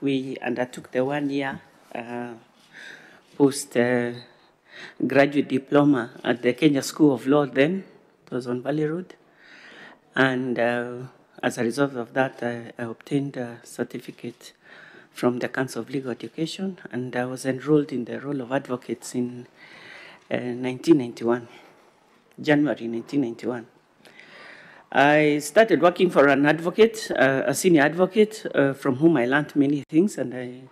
we undertook the 1 year post-graduate diploma at the Kenya School of Law then. It was on Valley Road. And as a result of that, I obtained a certificate from the Council of Legal Education, and I was enrolled in the role of advocates in 1991, January 1991. I started working for an advocate, a senior advocate, from whom I learned many things, and I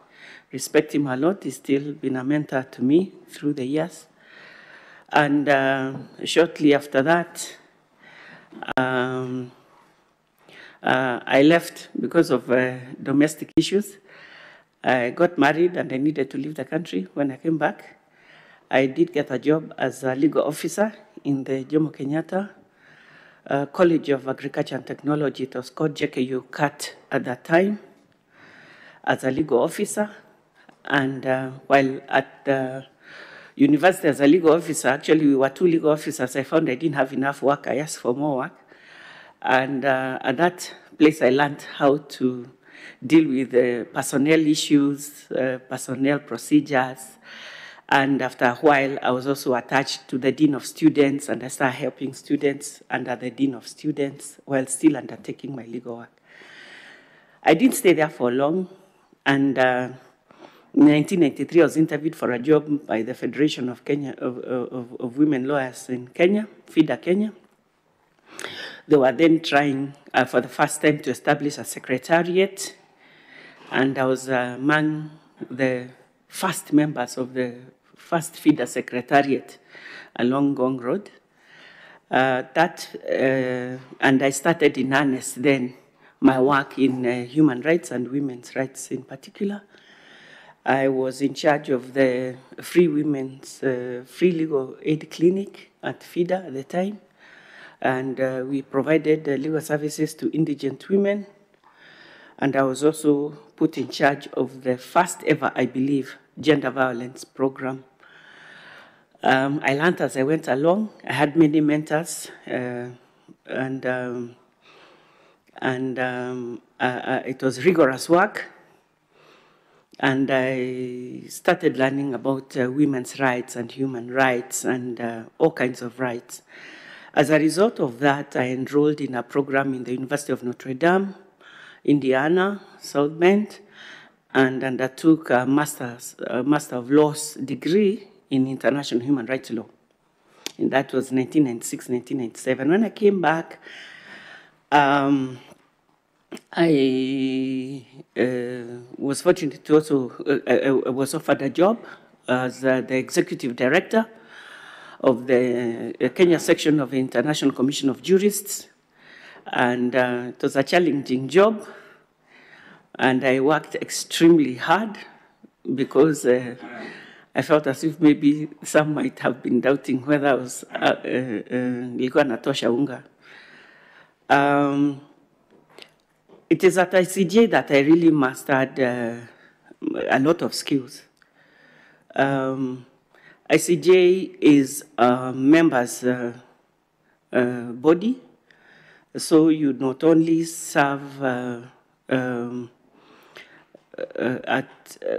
respect him a lot. He's still been a mentor to me through the years. And shortly after that, I left because of domestic issues. I got married and I needed to leave the country. When I came back, I did get a job as a legal officer in the Jomo Kenyatta College of Agriculture and Technology. It was called JKU CAT at that time, as a legal officer. And while at the university as a legal officer, actually we were 2 legal officers, I found I didn't have enough work. I asked for more work. And at that place, I learned how to deal with personnel issues, personnel procedures. And after a while, I was also attached to the Dean of Students, and I started helping students under the Dean of Students while still undertaking my legal work. I didn't stay there for long, and in 1993, I was interviewed for a job by the Federation of Women Lawyers in Kenya, FIDA Kenya. They were then trying for the first time to establish a secretariat, and I was among the first members of the first FIDA secretariat along Gong Road. And I started in earnest then my work in human rights and women's rights in particular. I was in charge of the free legal aid clinic at FIDA at the time. And we provided legal services to indigent women. And I was also put in charge of the first ever, I believe, gender violence program. I learned as I went along. I had many mentors, it was rigorous work. And I started learning about women's rights and human rights and all kinds of rights. As a result of that, I enrolled in a program in the University of Notre Dame, Indiana, South Bend, and undertook a Master of Laws degree in International Human Rights Law. And that was 1996, 1997. When I came back, I was fortunate to also, I was offered a job as the executive director of the Kenya section of the International Commission of Jurists. And it was a challenging job. And I worked extremely hard because I felt as if maybe some might have been doubting whether I was nilikuwa natosha unga. It is at ICJ that I really mastered a lot of skills. ICJ is a members' body, so you not only serve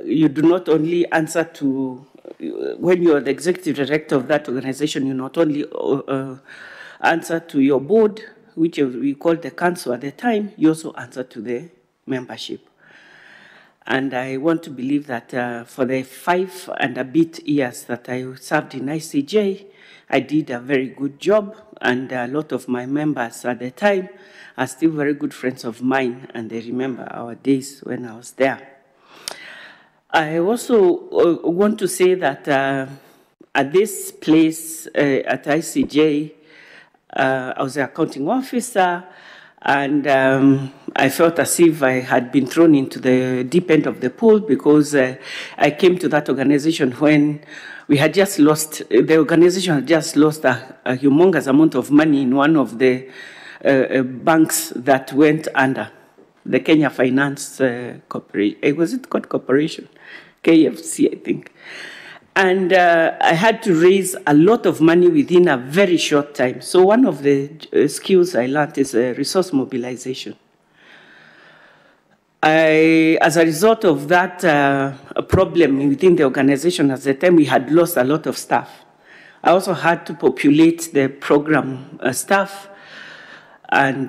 you do not only answer to, when you are the executive director of that organization, you not only answer to your board, which we called the council at the time, you also answer to the membership. And I want to believe that for the 5 and a bit years that I served in ICJ, I did a very good job, and a lot of my members at the time are still very good friends of mine, and they remember our days when I was there. I also want to say that at this place, at ICJ, I was an accounting officer, and I felt as if I had been thrown into the deep end of the pool because I came to that organization when we had just lost, the organization had just lost a humongous amount of money in one of the banks that went under, the Kenya Finance Corporation. Was it called Corporation? KFC, I think. And I had to raise a lot of money within a very short time. So one of the skills I learned is resource mobilization. as a result of that problem within the organization at the time, we had lost a lot of staff. I also had to populate the program staff, and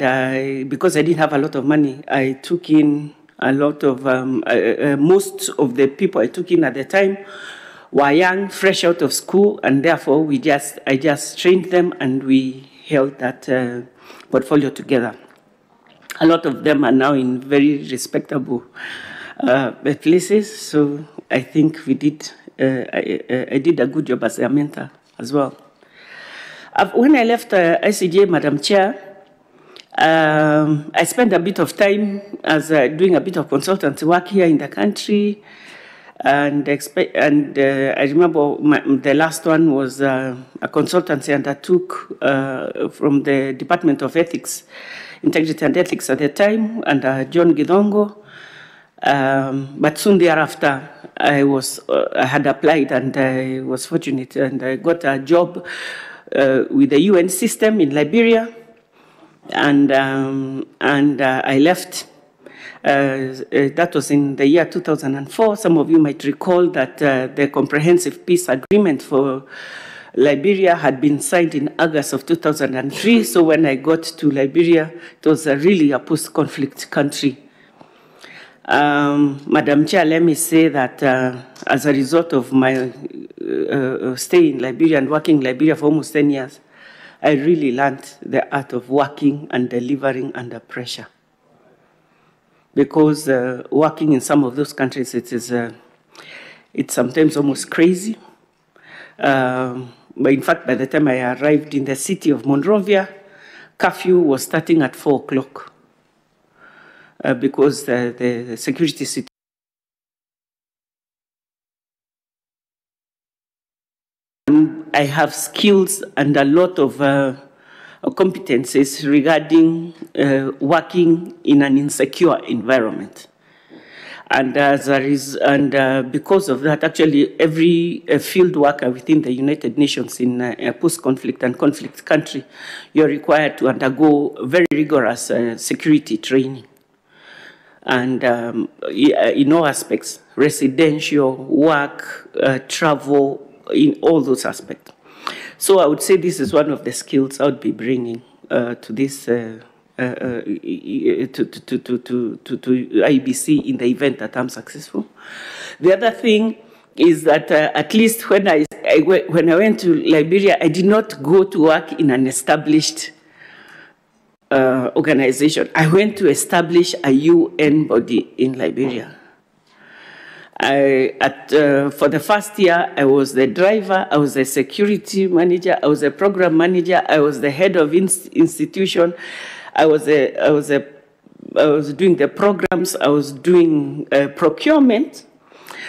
because I didn't have a lot of money, I took in a lot of, most of the people I took in at the time were young, fresh out of school, and therefore I just trained them and we held that portfolio together. A lot of them are now in very respectable places, so I think we did. I did a good job as their mentor as well. When I left ICJ, Madam Chair, I spent a bit of time as doing a bit of consultancy work here in the country, and I remember the last one was a consultancy undertook from the Department of Ethics, Integrity and Ethics at the time, under John Gidongo. But soon thereafter, I had applied, and I was fortunate, and I got a job with the UN system in Liberia, and I left. That was in the year 2004. Some of you might recall that the Comprehensive Peace Agreement for Liberia had been signed in August of 2003. So when I got to Liberia, it was really a post-conflict country. Madam Chair, let me say that as a result of my stay in Liberia and working in Liberia for almost 10 years, I really learned the art of working and delivering under pressure. Because working in some of those countries, it's sometimes almost crazy. But in fact, by the time I arrived in the city of Monrovia, curfew was starting at 4 o'clock because the security situation. I have skills and a lot of competencies regarding working in an insecure environment. And because of that, actually, every field worker within the United Nations in a post-conflict and conflict country, you're required to undergo very rigorous security training. And in all aspects, residential, work, travel, in all those aspects. So I would say this is one of the skills I would be bringing to this to IEBC in the event that I'm successful. The other thing is that at least when I went to Liberia, I did not go to work in an established organization. I went to establish a UN body in Liberia. For the first year, I was the driver, I was the security manager, I was the program manager, I was the head of institution, I was doing the programs, I was doing procurement,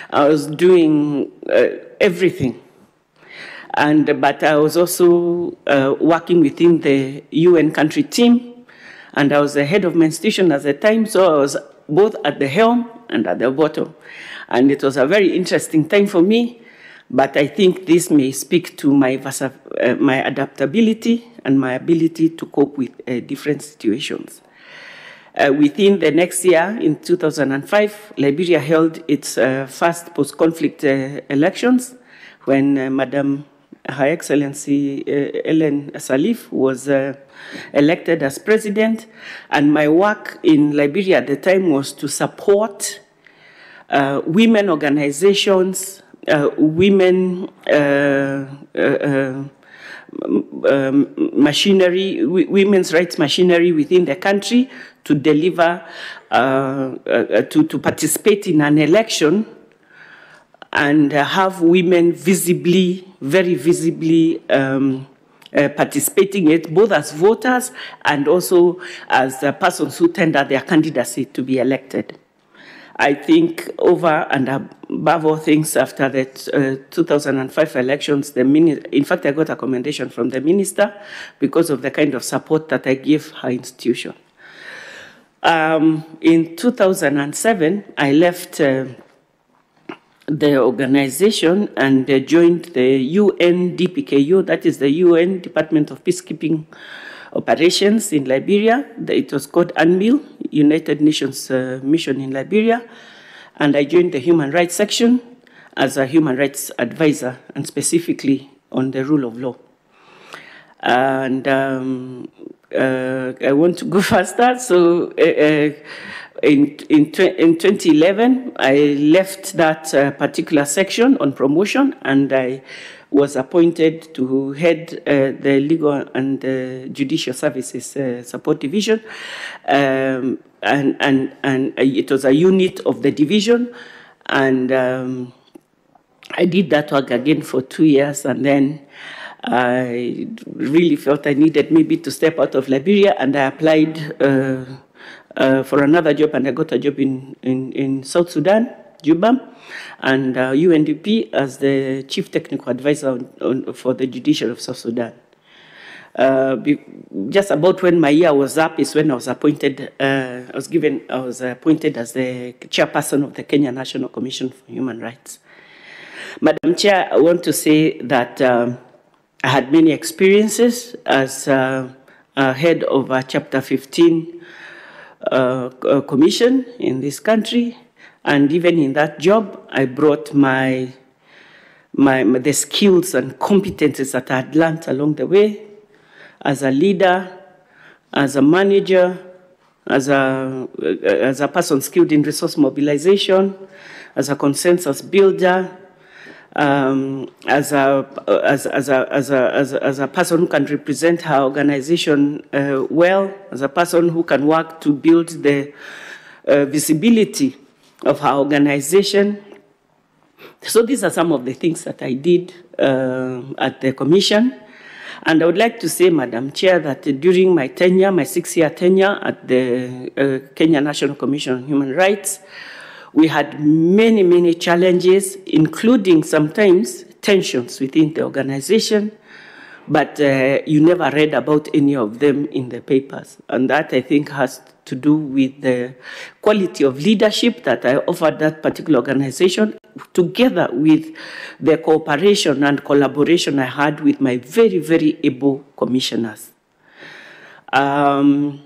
I was doing everything. But I was also working within the UN country team, and I was the head of my institution at the time, so I was both at the helm and at the bottom. And it was a very interesting time for me, but I think this may speak to my adaptability and my ability to cope with different situations. Within the next year, in 2005, Liberia held its first post-conflict elections when Madam Her Excellency Ellen Salif was elected as president. And my work in Liberia at the time was to support women organizations, women machinery, women's rights machinery within the country to deliver, to participate in an election and have women visibly, very visibly participating in it, both as voters and also as persons who tender their candidacy to be elected. I think over and above all things, after the 2005 elections, in fact, I got a commendation from the minister because of the kind of support that I gave her institution. In 2007, I left the organization and joined the UN DPKU, that is the UN Department of Peacekeeping operations in Liberia. It was called UNMIL, United Nations Mission in Liberia. And I joined the human rights section as a human rights advisor, and specifically on the rule of law. And I want to go faster. So in 2011, I left that particular section on promotion, and I was appointed to head the Legal and Judicial Services Support Division. And it was a unit of the division. And I did that work again for 2 years, and then I really felt I needed maybe to step out of Liberia, and I applied for another job, and I got a job in South Sudan, Juba, and UNDP as the Chief Technical Advisor for the Judiciary of South Sudan. Just about when my year was up is when I was appointed. I was appointed as the chairperson of the Kenya National Commission for Human Rights. Madam Chair, I want to say that I had many experiences as head of a Chapter 15 commission in this country, and even in that job, I brought the skills and competences that I had learned along the way as a leader, as a manager, as a person skilled in resource mobilization, as a consensus builder, as a person who can represent her organization well, as a person who can work to build the visibility of her organization. So these are some of the things that I did at the commission. And I would like to say, Madam Chair, that during my tenure, my 6-year tenure at the Kenya National Commission on Human Rights, we had many, many challenges, including sometimes tensions within the organization, but you never read about any of them in the papers. And that, I think, has to do with the quality of leadership that I offered that particular organization, together with the cooperation and collaboration I had with my very, very able commissioners. And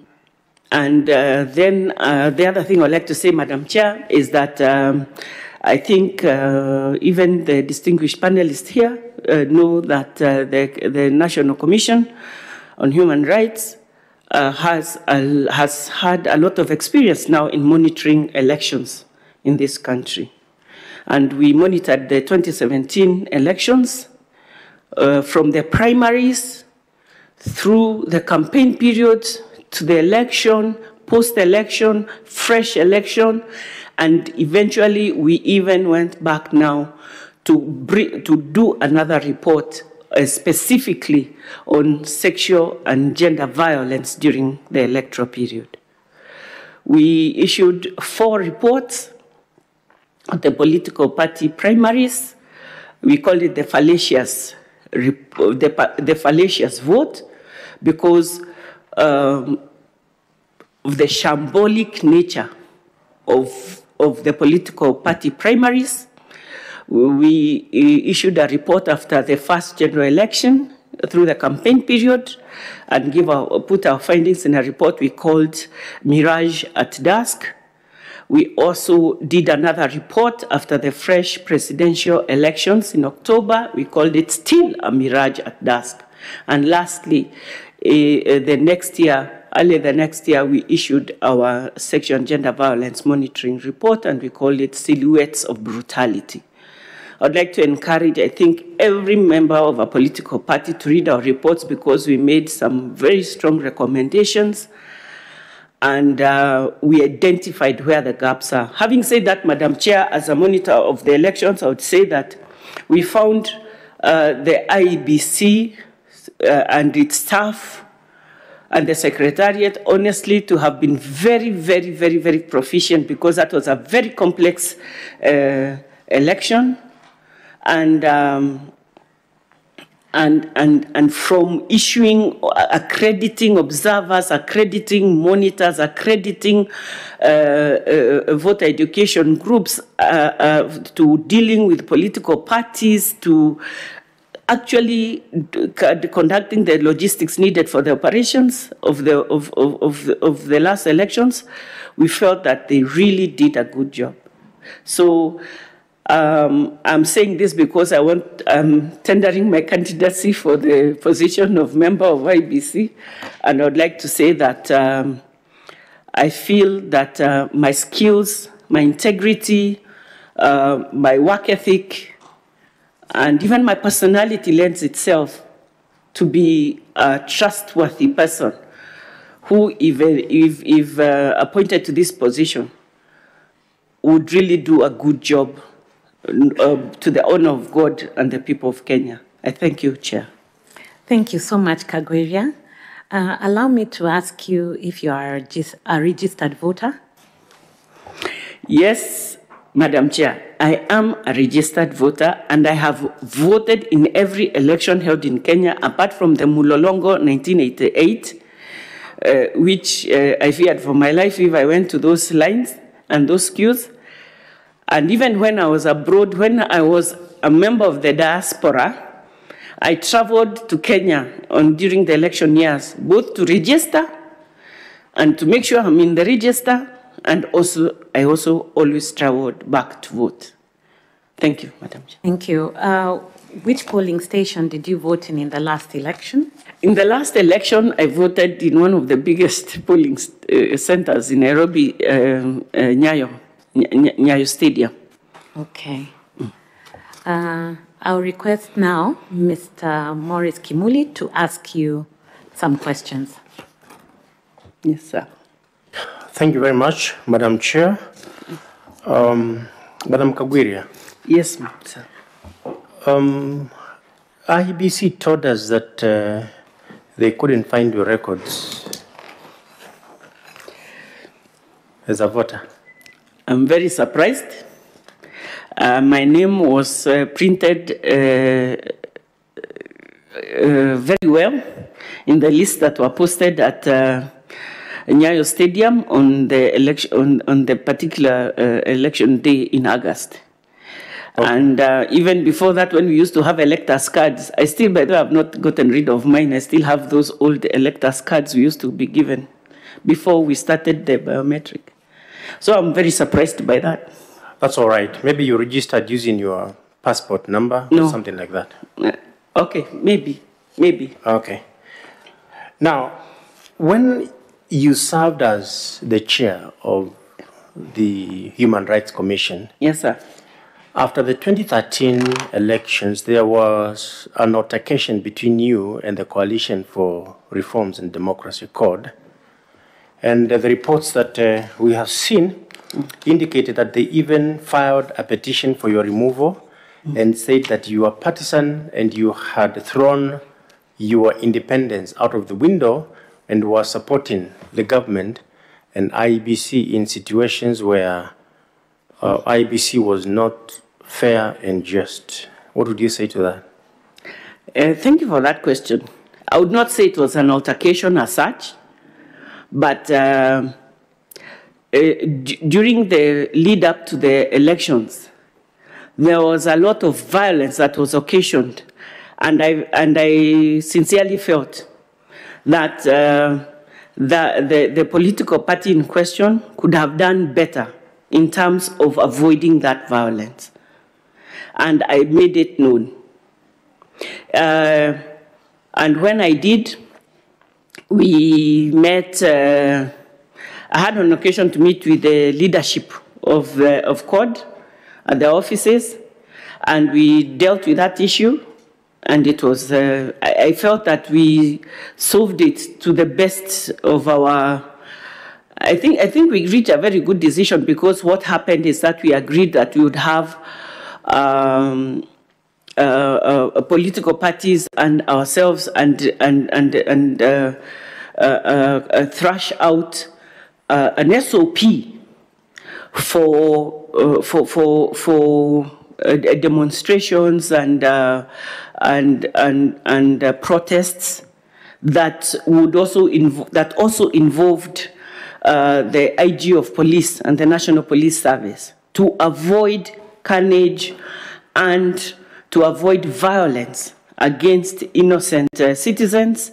then the other thing I'd like to say, Madam Chair, is that I think even the distinguished panelists here know that the National Commission on Human Rights has had a lot of experience now in monitoring elections in this country. And we monitored the 2017 elections from the primaries through the campaign period to the election, post-election, fresh election, and eventually we even went back now to do another report specifically on sexual and gender violence during the electoral period. We issued 4 reports on the political party primaries. We called it the fallacious vote, because of the shambolic nature of the political party primaries. We issued a report after the first general election through the campaign period and put our findings in a report we called Mirage at Dusk. We also did another report after the fresh presidential elections in October. We called it Still a Mirage at Dusk. And lastly, early the next year, we issued our sexual and gender violence monitoring report, and we called it Silhouettes of Brutality. I'd like to encourage, I think, every member of a political party to read our reports, because we made some very strong recommendations, and we identified where the gaps are. Having said that, Madam Chair, as a monitor of the elections, I would say that we found the IEBC and its staff and the Secretariat, honestly, to have been very, very, very, very proficient, because that was a very complex election. And from issuing, accrediting observers, accrediting monitors, accrediting voter education groups, to dealing with political parties, to actually conducting the logistics needed for the operations of the last elections, we felt that they really did a good job. So I'm saying this because I'm tendering my candidacy for the position of member of IEBC, and I would like to say that I feel that my skills, my integrity, my work ethic, and even my personality lends itself to be a trustworthy person who, if appointed to this position, would really do a good job to the honor of God and the people of Kenya. I thank you, Chair. Thank you so much, Kagwiria. Allow me to ask you if you are a registered voter. Yes, Madam Chair, I am a registered voter, and I have voted in every election held in Kenya, apart from the Mulolongo 1988, which I feared for my life if I went to those lines and those queues. And even when I was abroad, when I was a member of the diaspora, I traveled to Kenya during the election years, both to register and to make sure I'm in the register, and I also always traveled back to vote. Thank you, Madam Chair. Thank you. Which polling station did you vote in the last election? In the last election, I voted in one of the biggest polling centers in Nairobi, Nyayo Stadium. Okay. I'll request now Mr. Morris Kimuli to ask you some questions. Yes, sir. Thank you very much, Madam Chair. Madam Kagwiria. Yes, sir. IEBC told us that they couldn't find your records as a voter. I'm very surprised. My name was printed very well in the list that were posted at Nyayo Stadium on the election on the particular election day in August. Okay. And even before that, when we used to have electors cards, I still, by the way, have not gotten rid of mine. I still have those old electors cards we used to be given before we started the biometric. So I'm very surprised by that. That's all right. Maybe you registered using your passport number or something like that. Okay, maybe. Okay. Now, when you served as the chair of the Human Rights Commission. Yes, sir. After the 2013 elections, there was an altercation between you and the Coalition for Reforms and Democracy Code. And the reports that we have seen indicated that they even filed a petition for your removal and said that you are partisan and you had thrown your independence out of the window and were supporting the government and IEBC in situations where IEBC was not fair and just. What would you say to that? Thank you for that question. I would not say it was an altercation as such, but during the lead up to the elections, there was a lot of violence that was occasioned, and I sincerely felt that the political party in question could have done better in terms of avoiding that violence. And I made it known. And when I did, we met, I had an occasion to meet with the leadership of COD at the offices, and we dealt with that issue. And it was, I felt that we solved it to the best of our, I think we reached a very good decision, because what happened is that we agreed that we would have political parties and ourselves and thrash out an SOP for demonstrations and protests that would also involved the IG of police and the National Police Service, to avoid carnage and to avoid violence against innocent citizens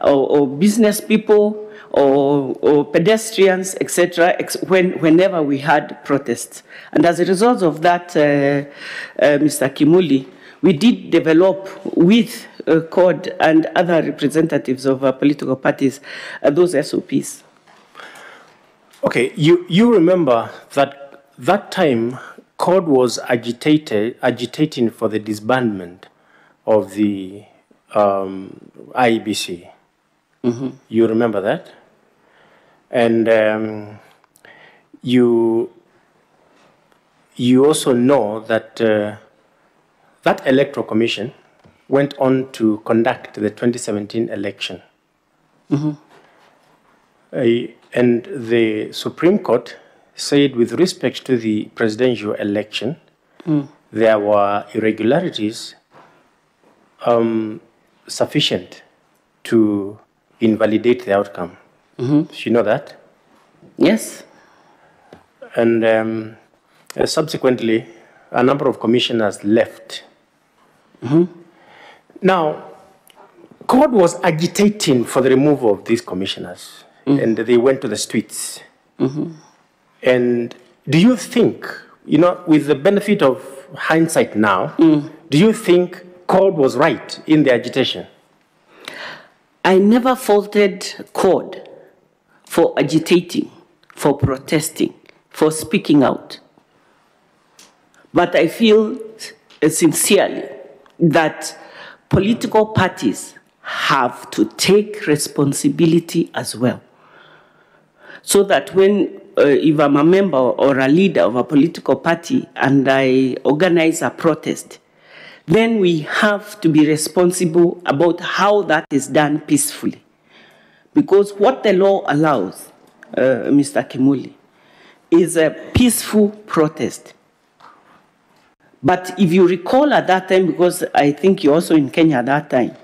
or business people or pedestrians, etc., whenever we had protests. And as a result of that, Mr. Kimuli, we did develop with CORD and other representatives of political parties those SOPs. Okay, you remember that time CORD was agitating for the disbandment of the IEBC. Mm-hmm. You remember that? And you also know that that Electoral Commission went on to conduct the 2017 election. Mm-hmm. And the Supreme Court said with respect to the presidential election, there were irregularities sufficient to invalidate the outcome. Mm-hmm. Do you know that? Yes. And subsequently, a number of commissioners left. Mm-hmm. Now, CORD was agitating for the removal of these commissioners, and they went to the streets. Mm-hmm. And do you think, with the benefit of hindsight now, do you think CORD was right in the agitation? I never faulted CORD for agitating, for protesting, for speaking out. But I feel sincerely that political parties have to take responsibility as well. So that when, if I'm a member or a leader of a political party and I organize a protest, then we have to be responsible about how that is done peacefully. Because what the law allows, Mr. Kimuli, is a peaceful protest. But if you recall at that time, because I think you're also in Kenya at that time,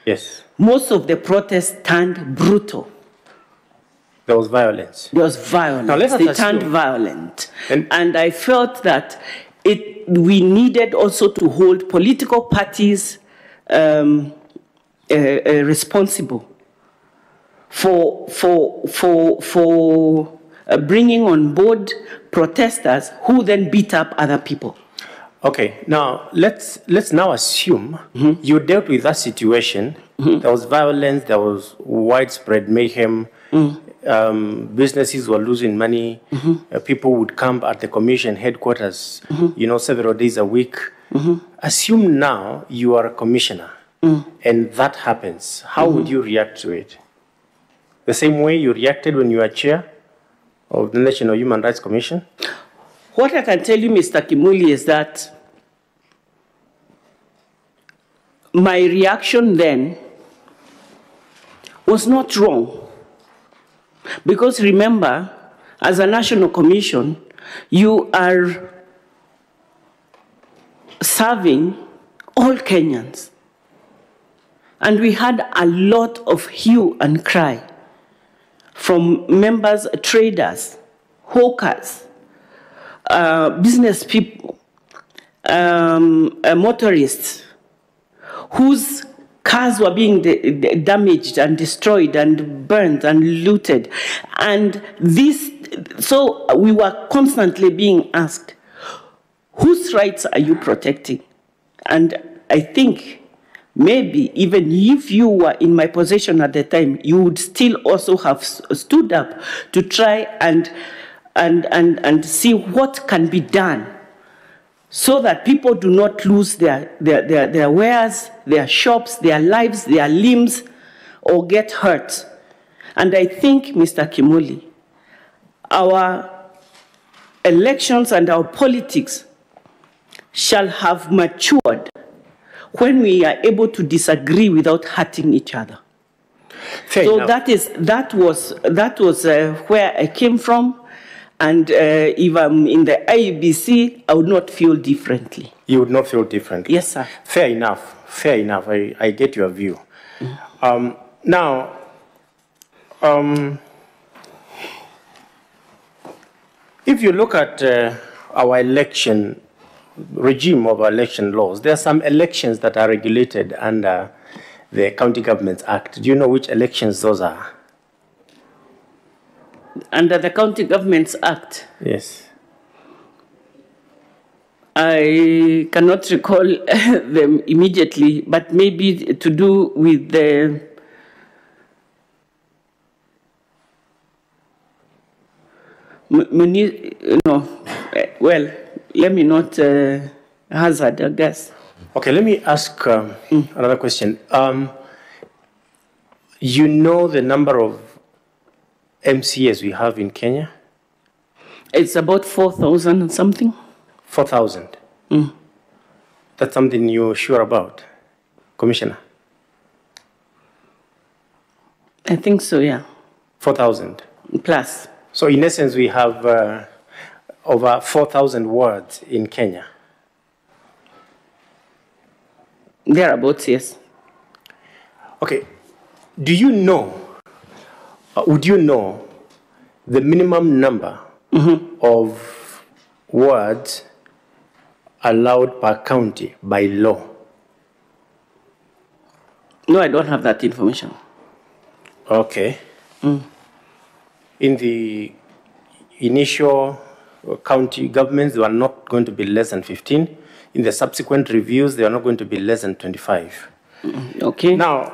yes, most of the protests turned brutal. There was violence. There was violence. Now, they turned violent. And I felt that we needed also to hold political parties responsible for bringing on board protesters who then beat up other people. Okay, now let's now assume you dealt with that situation. There was violence, there was widespread mayhem, businesses were losing money, people would camp at the commission headquarters, several days a week. Assume now you are a commissioner and that happens. How would you react to it? The same way you reacted when you were chair of the National Human Rights Commission? What I can tell you, Mr. Kimuli, is that my reaction then was not wrong. Because remember, as a national commission, you are serving all Kenyans. And we had a lot of hue and cry from members, traders, hawkers, business people, motorists, whose cars were being damaged and destroyed and burned and looted. And so we were constantly being asked, whose rights are you protecting? And I think maybe even if you were in my position at the time, you would still also have stood up to try and see what can be done so that people do not lose their wares, their shops, their lives, their limbs, or get hurt. And I think, Mr. Kimuli, our elections and our politics shall have matured when we are able to disagree without hurting each other. So that was where I came from. And if I'm in the IEBC, I would not feel differently. You would not feel differently? Yes, sir. Fair enough. Fair enough. I get your view. Now, if you look at our election regime of election laws, there are some elections that are regulated under the County Governments Act. Do you know which elections those are? Under the County Governments Act? Yes. I cannot recall them immediately, but maybe to do with the well, let me not hazard a guess. Okay, let me ask another question. You know the number of MCAs we have in Kenya? It's about 4,000 and something. 4,000? That's something you're sure about, Commissioner? I think so, yeah. 4,000? Plus. So in essence, we have over 4,000 wards in Kenya. Thereabouts, yes. Okay. Do you know, would you know the minimum number of wards allowed per county by law? No, I don't have that information. Okay. In the initial county governments, they were not going to be less than 15. In the subsequent reviews, they are not going to be less than 25. Okay. Now,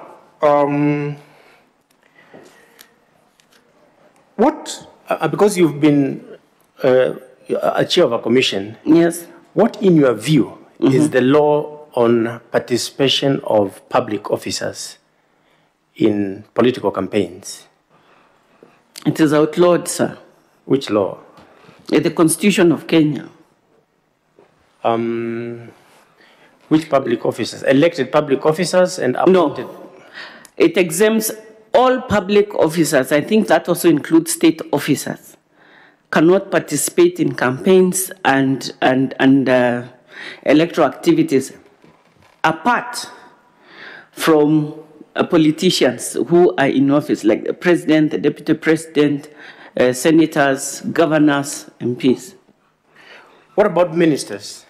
because you've been a chair of a commission, yes. What, in your view, is the law on participation of public officers in political campaigns? It is outlawed, sir. Which law? The Constitution of Kenya. Which public officers? Elected public officers and appointed? No. It exempts all public officers. I think that also includes state officers. Cannot participate in campaigns and electoral activities apart from politicians who are in office, like the president, the deputy president, senators, governors, MPs. What about ministers?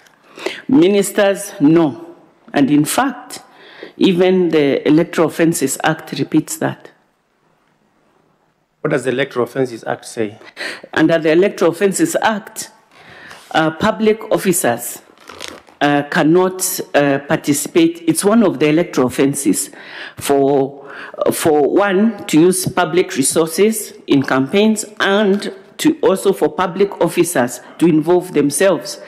Ministers, no. And in fact, even the Electoral Offenses Act repeats that. What does the Electoral Offenses Act say? Under the Electoral Offenses Act, public officers cannot participate. It's one of the electoral offenses for one, to use public resources in campaigns, and to also for public officers to involve themselves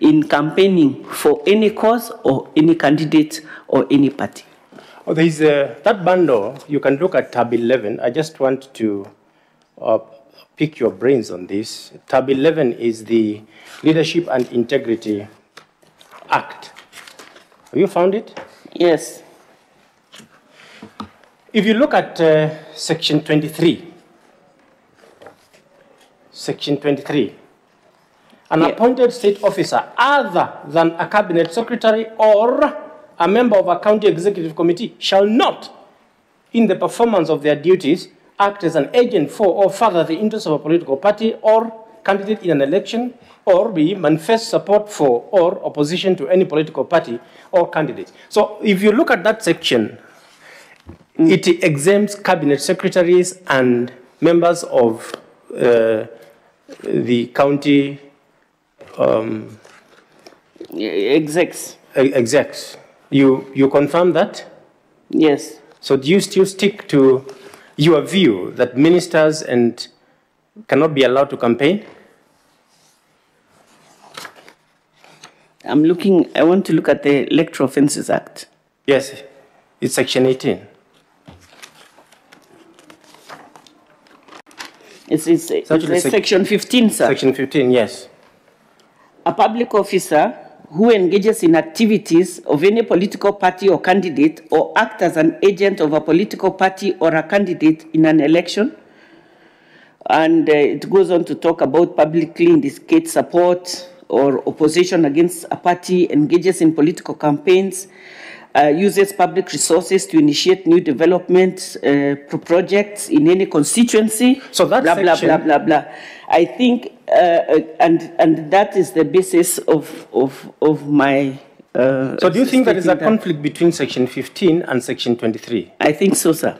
in campaigning for any cause or any candidate or any party. Oh, there is that bundle. You can look at tab 11. I just want to pick your brains on this. Tab 11 is the Leadership and Integrity Act. Have you found it? Yes. If you look at section 23, an appointed state officer other than a cabinet secretary or a member of a county executive committee shall not, in the performance of their duties, act as an agent for or further the interests of a political party or candidate in an election, or B, manifest support for or opposition to any political party or candidate. So if you look at that section, it exempts cabinet secretaries and members of the county Execs. You confirm that? Yes. So do you still stick to your view that ministers and cannot be allowed to campaign? I want to look at the Electoral Offenses Act. Yes, it's section 18. It's section 15, sir. Section 15, yes. A public officer who engages in activities of any political party or candidate or act as an agent of a political party or a candidate in an election. And it goes on to talk about publicly indicate support or opposition against a party, engages in political campaigns, uses public resources to initiate new development projects in any constituency. So that blah, section, blah, blah, blah, blah. I think, and that is the basis of my. So do you think there is a conflict between Section 15 and Section 23? I think so, sir.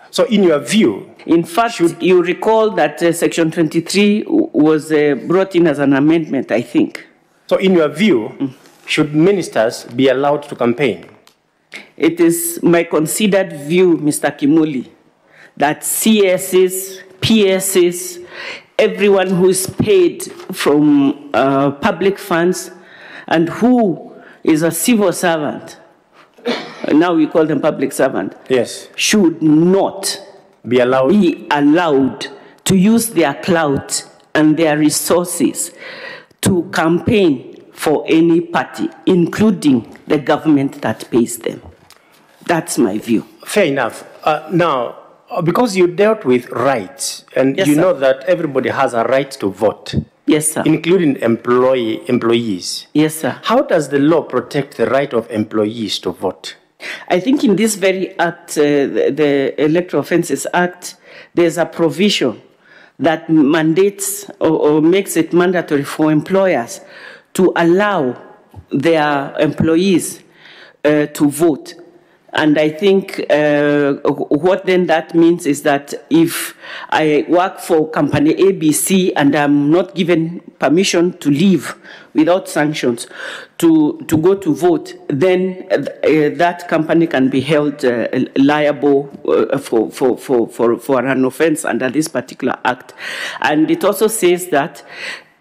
So in your view... In fact, you recall that Section 23 was brought in as an amendment, I think. So in your view, should ministers be allowed to campaign? It is my considered view, Mr. Kimuli, that CSs, PSs, everyone who is paid from public funds and who is a civil servant, now we call them public servant, yes, should not be allowed to use their clout and their resources to campaign for any party, including the government that pays them. That's my view. Fair enough. Now, because you dealt with rights, and yes, you sir. know that everybody has a right to vote. Yes, sir. Including employees. Yes, sir. How does the law protect the right of employees to vote? I think in this very act, the Electoral Offenses Act, there's a provision that mandates or makes it mandatory for employers to allow their employees to vote. And I think what then that means is that if I work for company ABC and I'm not given permission to leave without sanctions to go to vote, then that company can be held liable for an offense under this particular act. And it also says that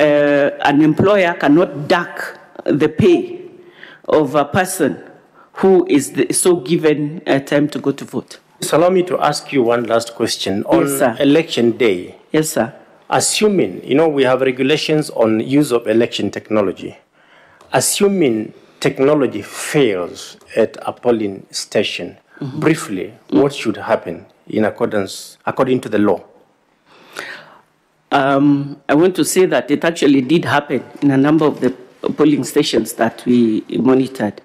an employer cannot duck the pay of a person who is so given time to go to vote. So allow me to ask you one last question. On election day, yes, sir. Assuming, we have regulations on use of election technology. Assuming technology fails at a polling station, briefly, what should happen according to the law? I want to say that it actually did happen in a number of the polling stations that we monitored.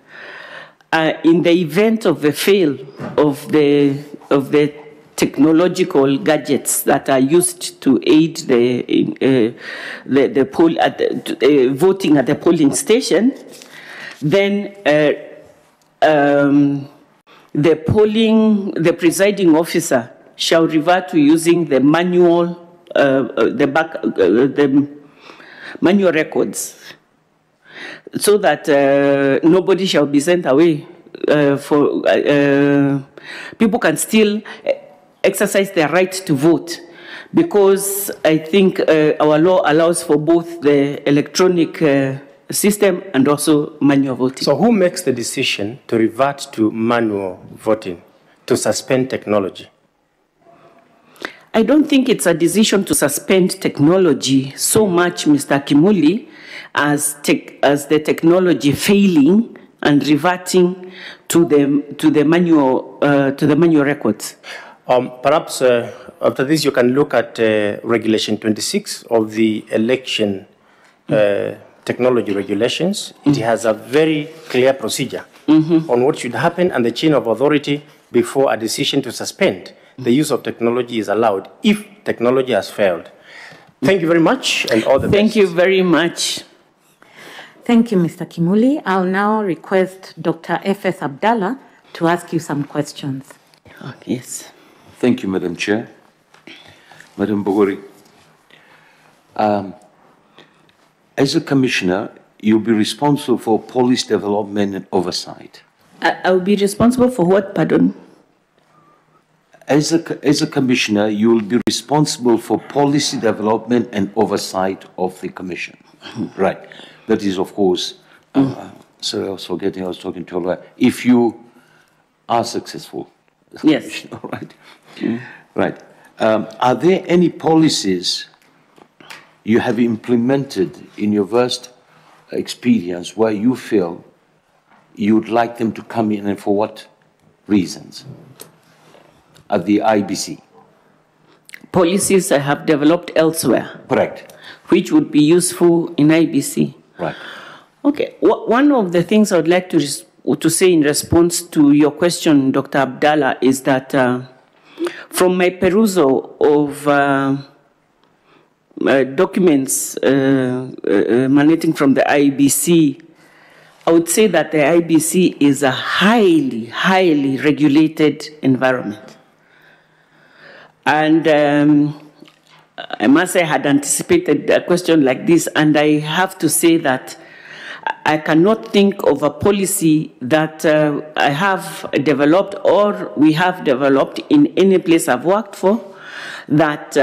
In the event of the fail of the technological gadgets that are used to aid the poll voting at the polling station, then the presiding officer shall revert to using the manual manual records, so that nobody shall be sent away. People can still exercise their right to vote, because I think our law allows for both the electronic system and also manual voting. So who makes the decision to revert to manual voting, to suspend technology? I don't think it's a decision to suspend technology so much, Mr. Kimuli, as the technology failing and reverting to the manual records. Perhaps after this you can look at Regulation 26 of the election technology regulations. It has a very clear procedure on what should happen and the chain of authority before a decision to suspend the use of technology is allowed if technology has failed. Thank you very much, and all the best. Thank you very much. Thank you, Mr. Kimuli. I'll now request Dr. F.S. Abdallah to ask you some questions. Yes. Thank you, Madam Chair. Madam Mbogori, as a commissioner, you'll be responsible for policy development and oversight. I'll be responsible for what, pardon? As a commissioner, you will be responsible for policy development and oversight of the commission. Right. That is, of course, sorry, I was forgetting, I was talking to you. If you are successful. Yes. Right. Right. Are there any policies you have implemented in your vast experience where you feel you would like them to come in, and for what reasons? At the IEBC? Policies I have developed elsewhere. Correct. Which would be useful in IEBC. Right. Okay. One of the things I would like to to say in response to your question, Dr. Abdallah, is that from my perusal of documents emanating from the IEBC, I would say that the IEBC is a highly, highly regulated environment. And I must say I had anticipated a question like this, and I have to say that I cannot think of a policy that I have developed or we have developed in any place I've worked for that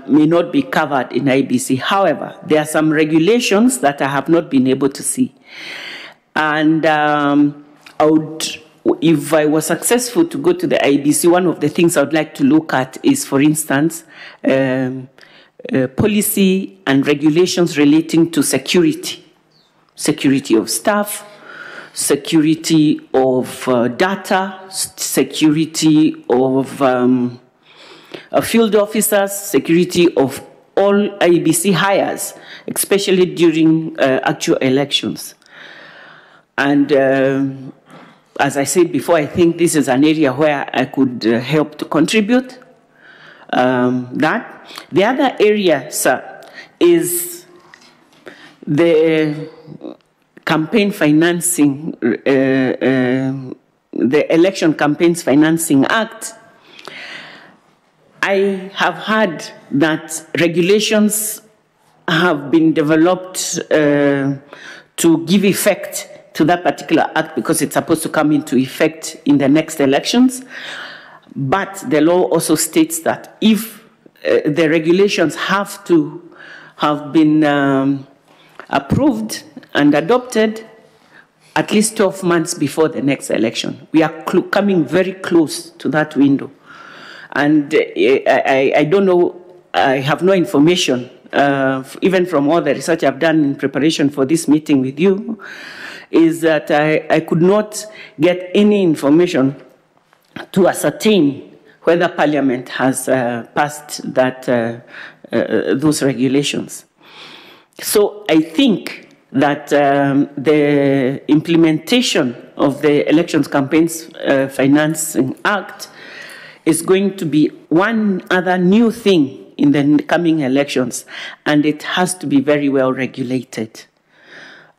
may not be covered in IEBC. However, there are some regulations that I have not been able to see. And if I was successful to go to the IEBC, one of the things I would like to look at is, for instance, policy and regulations relating to security. Security of staff, security of data, security of field officers, security of all IEBC hires, especially during actual elections. And as I said before, I think this is an area where I could help to contribute. That. The other area, sir, is the campaign financing, the Election Campaigns Financing Act. I have heard that regulations have been developed to give effect to that particular act because it's supposed to come into effect in the next elections. But the law also states that if the regulations have to have been approved and adopted at least 12 months before the next election. We are coming very close to that window. And I don't know, I have no information, even from all the research I've done in preparation for this meeting with you, is that I could not get any information to ascertain whether Parliament has passed that, those regulations. So I think that the implementation of the Elections Campaigns Financing Act is going to be one other new thing in the coming elections, and it has to be very well regulated.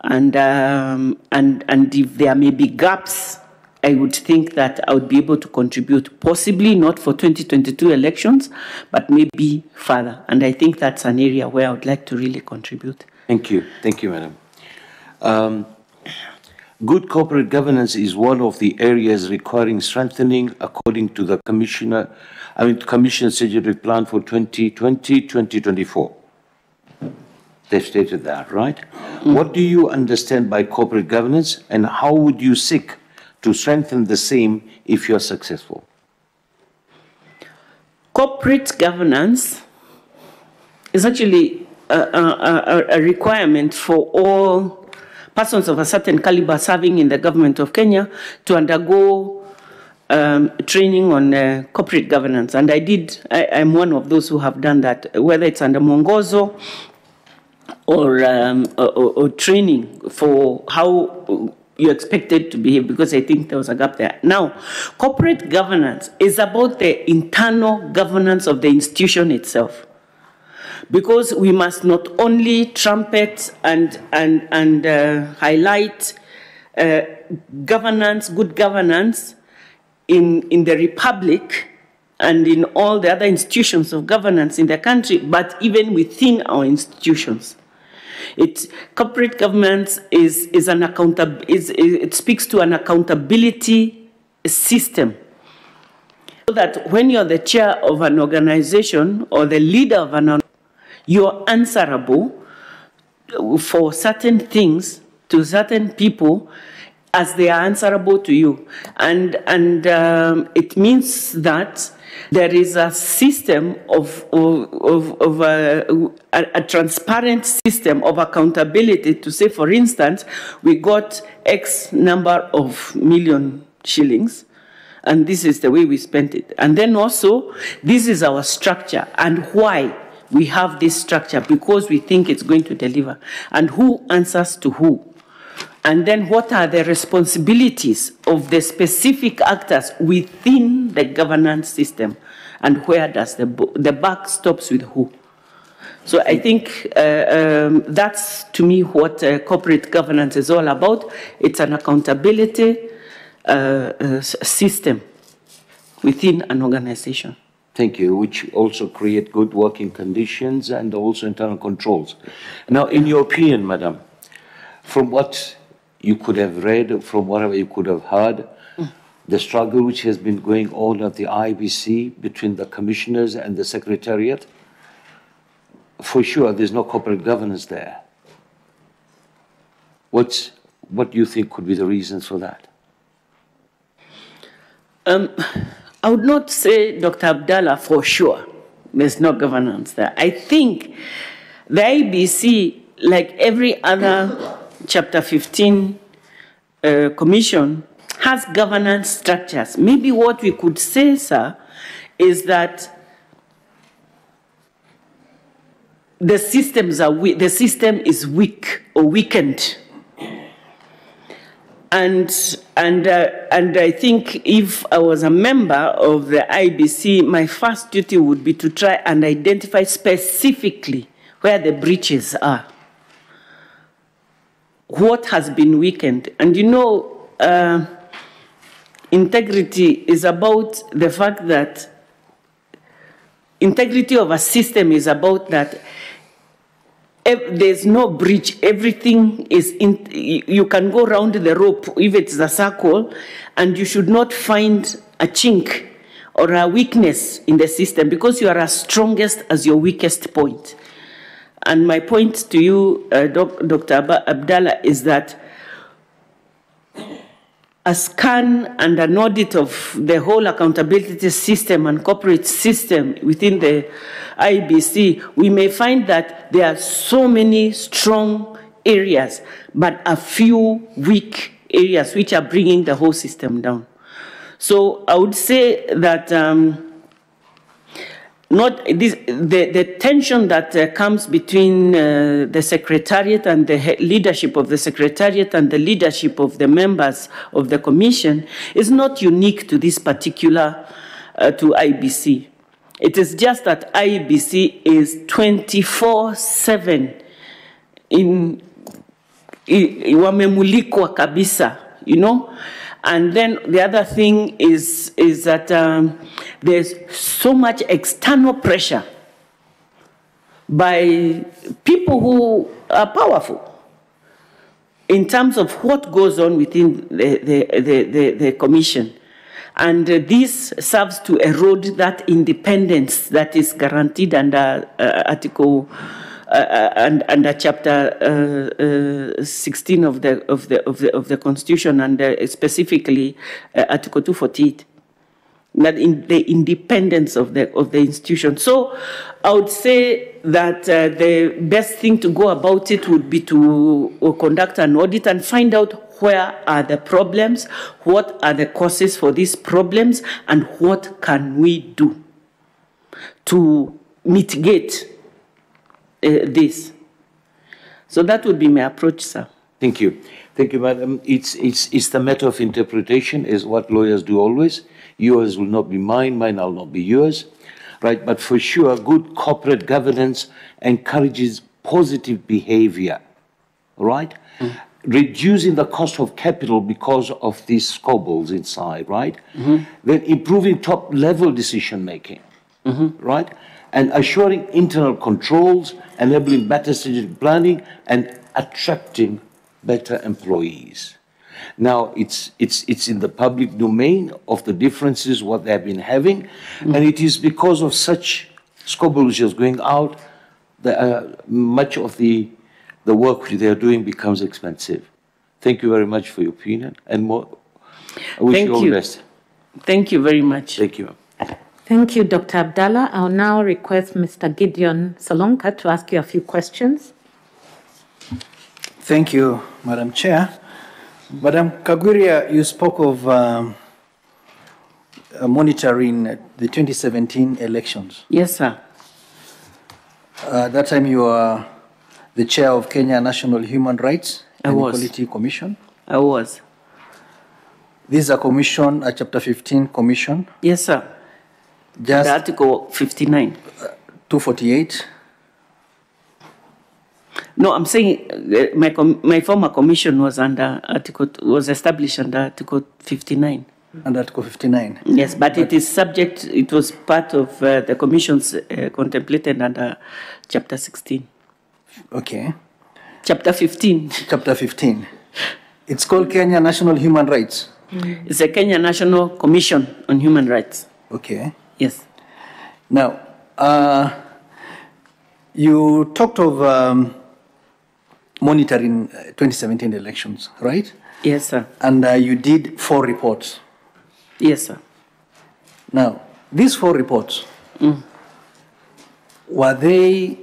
And if there may be gaps, I would think that I would be able to contribute, possibly not for 2022 elections, but maybe further. And I think that's an area where I would like to really contribute. Thank you, Madam. Good corporate governance is one of the areas requiring strengthening, according to the Commission's strategic plan for 2020-2024. They've stated that, right? Mm-hmm. What do you understand by corporate governance, and how would you seek to strengthen the same if you're successful? Corporate governance is actually a requirement for all persons of a certain caliber serving in the government of Kenya to undergo training on corporate governance. And I'm one of those who have done that, whether it's under Mwongozo or training for how you're expected to behave, because I think there was a gap there. Now, corporate governance is about the internal governance of the institution itself. Because we must not only trumpet and highlight governance, good governance in the Republic and in all the other institutions of governance in the country, but even within our institutions. Corporate governance it speaks to an accountability system. So that when you're the chair of an organization or the leader of an organization, you're answerable for certain things to certain people as they are answerable to you. And it means that there is a system of a transparent system of accountability to say, for instance, we got X number of million shillings, and this is the way we spent it. And then also, this is our structure, and why we have this structure, because we think it's going to deliver. And who answers to who? And then what are the responsibilities of the specific actors within the governance system? And where does the buck stops with who? So I think that's, to me, what corporate governance is all about. It's an accountability system within an organization. Thank you, which also create good working conditions and also internal controls. Now, in your opinion, Madam, from what you could have read, from whatever you could have heard, the struggle which has been going on at the IEBC between the commissioners and the secretariat, for sure there's no corporate governance there. What do you think could be the reasons for that? I would not say, Dr. Abdallah, for sure there's no governance there. I think the IEBC, like every other Chapter 15 commission, has governance structures. Maybe what we could say, sir, is that the systems are weak, the system is weak or weakened. And I think if I was a member of the IEBC, my first duty would be to try and identify specifically where the breaches are. What has been weakened? And you know, integrity is about the fact that integrity of a system is about that if there's no breach, everything is you can go around the rope if it's a circle, and you should not find a chink or a weakness in the system because you are as strongest as your weakest point. And my point to you, Dr. Abdallah, is that a scan and an audit of the whole accountability system and corporate system within the IEBC, we may find that there are so many strong areas, but a few weak areas which are bringing the whole system down. So I would say that the tension that comes between the Secretariat and the leadership of the Secretariat and the leadership of the members of the Commission is not unique to this particular, to IEBC. It is just that IEBC is 24/7 wamemulikwa kabisa, you know. And then the other thing is that there's so much external pressure by people who are powerful in terms of what goes on within the Commission. And this serves to erode that independence that is guaranteed under Article under Chapter 16 of the Constitution, and specifically Article 248, that in the independence of the institution. So I would say that the best thing to go about it would be to conduct an audit and find out where are the problems, what are the causes for these problems, and what can we do to mitigate this. So that would be my approach, sir. Thank you. Thank you, madam. It's the matter of interpretation, is what lawyers do always. Yours will not be mine, mine will not be yours, right? But for sure, good corporate governance encourages positive behavior, right? Mm-hmm. Reducing the cost of capital because of these squabbles inside, right? Mm-hmm. Then improving top-level decision-making, mm-hmm. right? And assuring internal controls, enabling better strategic planning, and attracting better employees. Now, it's in the public domain of the differences what they have been having, mm-hmm. and it is because of such squabbles just going out that much of the work which they are doing becomes expensive. Thank you very much for your opinion, and more. I wish you all the best. Thank you very much. Thank you. Thank you, Dr. Abdallah. I'll now request Mr. Gideon Solonka to ask you a few questions. Thank you, Madam Chair. Madam Kagwiria, you spoke of monitoring the 2017 elections. Yes, sir. That time you were the chair of Kenya National Human Rights and was. Equality Commission? I was. This is a commission, a Chapter 15 commission? Yes, sir. Just The Article 59. 248? No, I'm saying my former commission was established under Article 59. And Article 59? Yes, but it is subject, it was part of the commissions contemplated under Chapter 16. Okay. Chapter 15. Chapter 15. It's called Kenya National Human Rights. It's a Kenya National Commission on Human Rights. Okay. Yes. Now, you talked of monitoring 2017 elections, right? Yes, sir. And you did 4 reports. Yes, sir. Now, these 4 reports, were they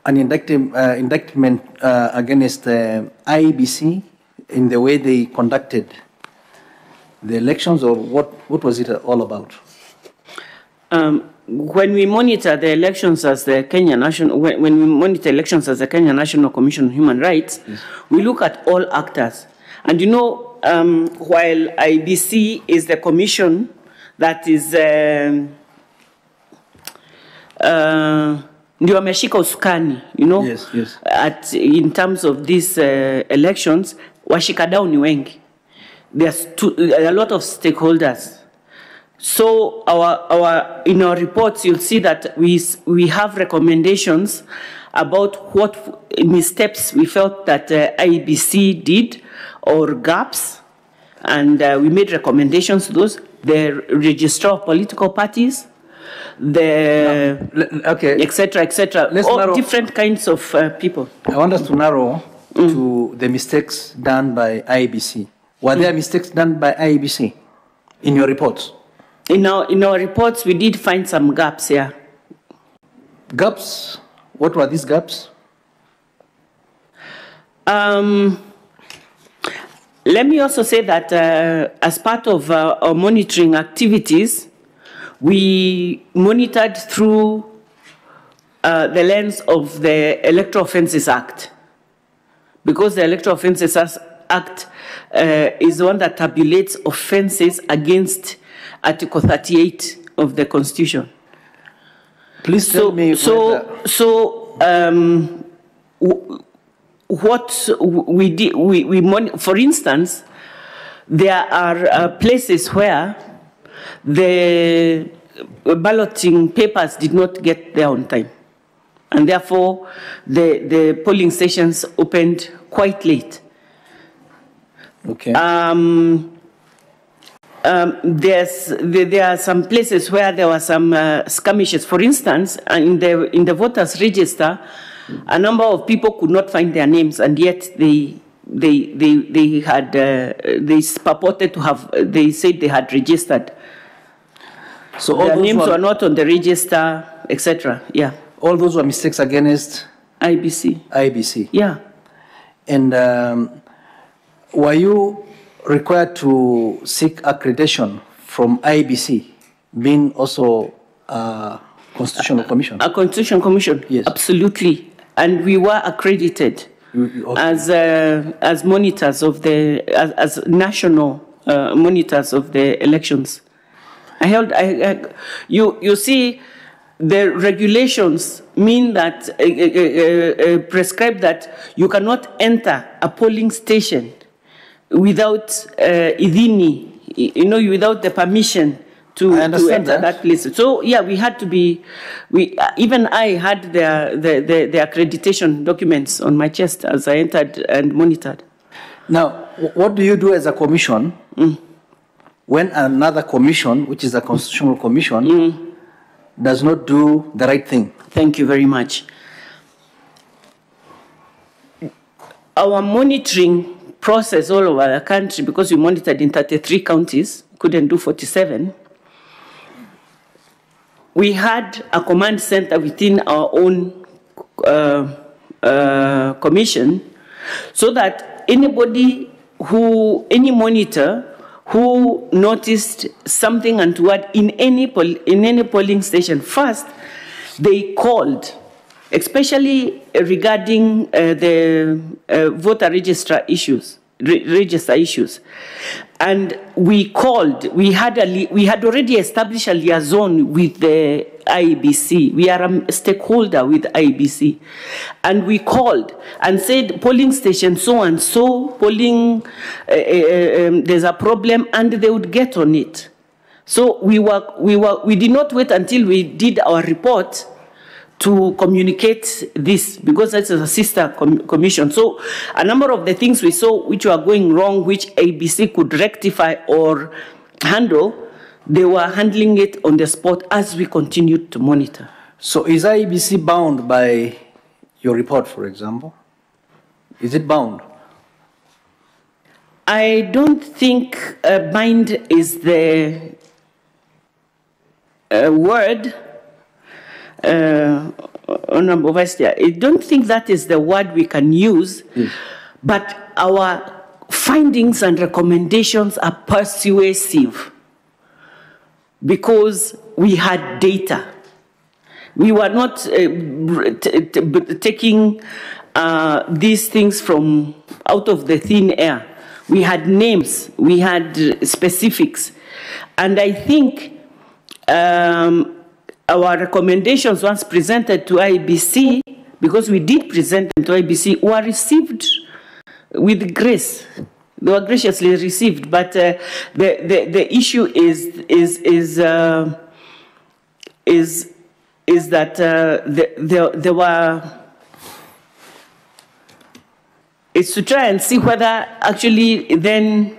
an indictment against the IEBC in the way they conducted the elections, or what was it all about? When we monitor the elections as the Kenya National, when we monitor elections as the Kenya National Commission on Human Rights, we look at all actors. And you know, while IEBC is the commission that is ndio wameshika usukani, you know, Yes, yes. in terms of these elections, washikadau ni wengi. There's a lot of stakeholders. So in our reports, you'll see that we have recommendations about what missteps we felt that IEBC did or gaps, and we made recommendations to those. The registrar of political parties, Okay. etc., etc. Let's All narrow- different kinds of people. I want us to narrow to the mistakes done by IEBC. Were there mistakes done by IEBC in your reports? In our reports, we did find some gaps here. Gaps? What were these gaps? Let me also say that as part of our monitoring activities, we monitored through the lens of the Electoral Offenses Act, because the Electoral Offenses Act is the one that tabulates offenses against Article 38 of the Constitution. Please tell me. What we did, for instance, there are places where the balloting papers did not get there on time, and therefore the polling stations opened quite late. Okay. There are some places where there were some skirmishes. For instance, in the voters' register, a number of people could not find their names, and yet they purported to have. They said they had registered. So all their those names were not on the register, etc. Yeah. All those were mistakes against IEBC. Yeah. And were you required to seek accreditation from IEBC, being also a constitutional commission? A constitutional commission. Yes. Absolutely. And we were accredited as monitors of as national monitors of the elections. You see, the regulations mean that prescribe that you cannot enter a polling station without idhini, without the permission to enter that place. So yeah, we had to be. Even I had the accreditation documents on my chest as I entered and monitored. Now, what do you do as a commission when another commission, which is a constitutional commission, does not do the right thing? Thank you very much. Our monitoring process all over the country, because we monitored in 33 counties, couldn't do 47. We had a command center within our own commission, so that any monitor who noticed something untoward in any polling station, first they called especially regarding the voter register issues. And we called, we had already established a liaison with the IEBC. We are a stakeholder with IEBC. And we called and said, polling station so-and-so, polling, there's a problem, and they would get on it. So we did not wait until we did our report to communicate this, because that's a sister commission. So a number of the things we saw which were going wrong, which IEBC could rectify or handle, they were handling it on the spot as we continued to monitor. So is IEBC bound by your report, for example? Is it bound? I don't think bind is the word. Honorable Vice Chair, I don't think that is the word we can use, but our findings and recommendations are persuasive because we had data. We were not taking these things from out of the thin air. We had names, we had specifics, and I think our recommendations, once presented to IEBC, because we did present them to IEBC, were received with grace. They were graciously received, but the issue is that there were. It's to try and see whether actually then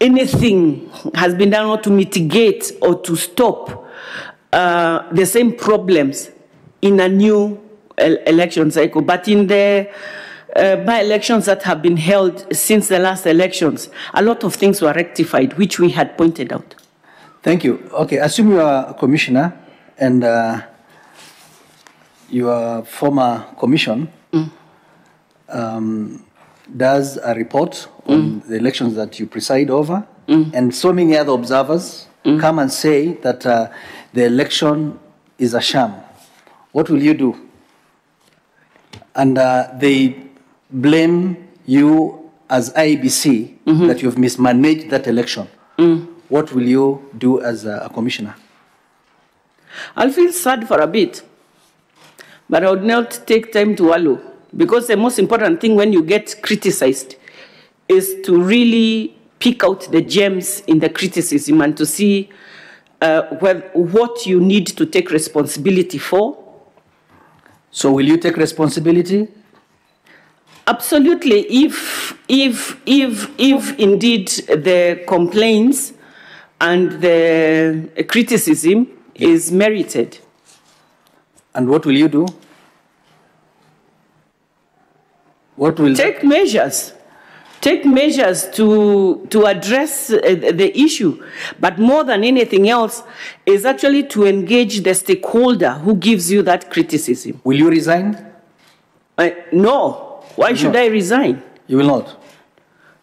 anything has been done to mitigate or to stop the same problems in a new election cycle. But in the by-elections that have been held since the last elections, a lot of things were rectified, which we had pointed out. Thank you. Okay, assume you are a commissioner and your former commission does a report on the elections that you preside over, and so many other observers come and say that the election is a sham. What will you do? And they blame you as IEBC that you've mismanaged that election. What will you do as a commissioner? I'll feel sad for a bit, but I would not take time to wallow, because the most important thing when you get criticized is to really pick out the gems in the criticism and to see what you need to take responsibility for. So will you take responsibility? Absolutely. If indeed the complaints and the criticism is merited. And what will you do? What will take measures? Take measures to address the issue. But more than anything else is actually to engage the stakeholder who gives you that criticism. Will you resign? No. Why should I resign? You will not?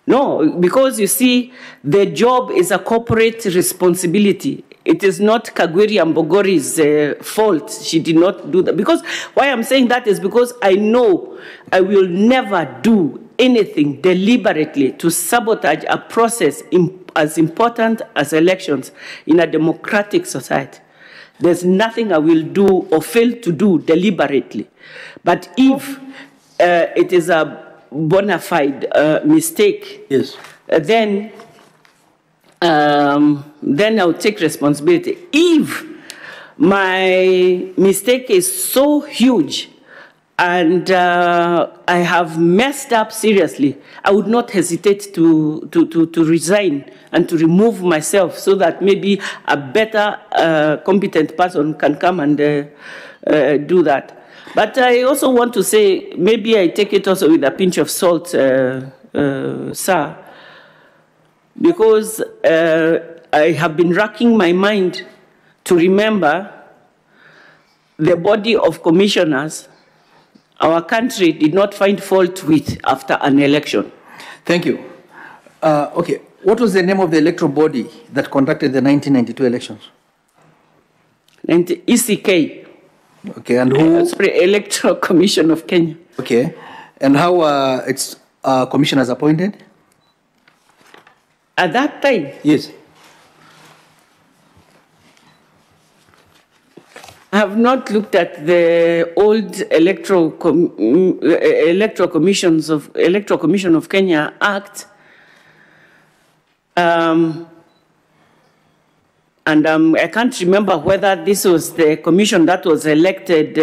No, because you see, the job is a corporate responsibility. It is not Kagwiria Mbogori's fault. She did not do that. Because why I'm saying that is because I know I will never do anything deliberately to sabotage a process as important as elections in a democratic society. There's nothing I will do or fail to do deliberately. But if it is a bona fide mistake, yes, then I'll take responsibility. If my mistake is so huge and I have messed up seriously, I would not hesitate to resign and to remove myself so that maybe a better competent person can come and do that. But I also want to say, maybe I take it also with a pinch of salt, sir, because I have been racking my mind to remember the body of commissioners our country did not find fault with after an election. Thank you. Okay, what was the name of the electoral body that conducted the 1992 elections? ECK. Okay, and who? Sorry, Electoral Commission of Kenya. Okay, and how its commissioners appointed? At that time, Yes. I have not looked at the old Electoral Commission of Kenya Act, and I can't remember whether this was the commission that was elected.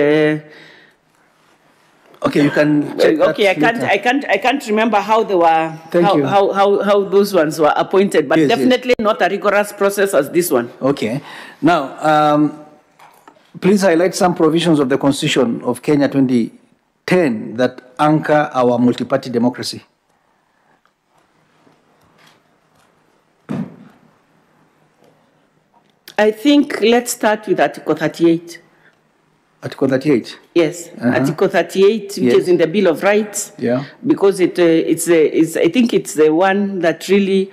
Okay, you can. Check Okay, I can't remember how they were. How those ones were appointed, but yes, definitely not a rigorous process as this one. Okay, now. Please highlight some provisions of the Constitution of Kenya 2010 that anchor our multi-party democracy. I think let's start with Article 38. Article 38? Yes, Article 38, which is in the Bill of Rights. Yeah. Because I think it's the one that really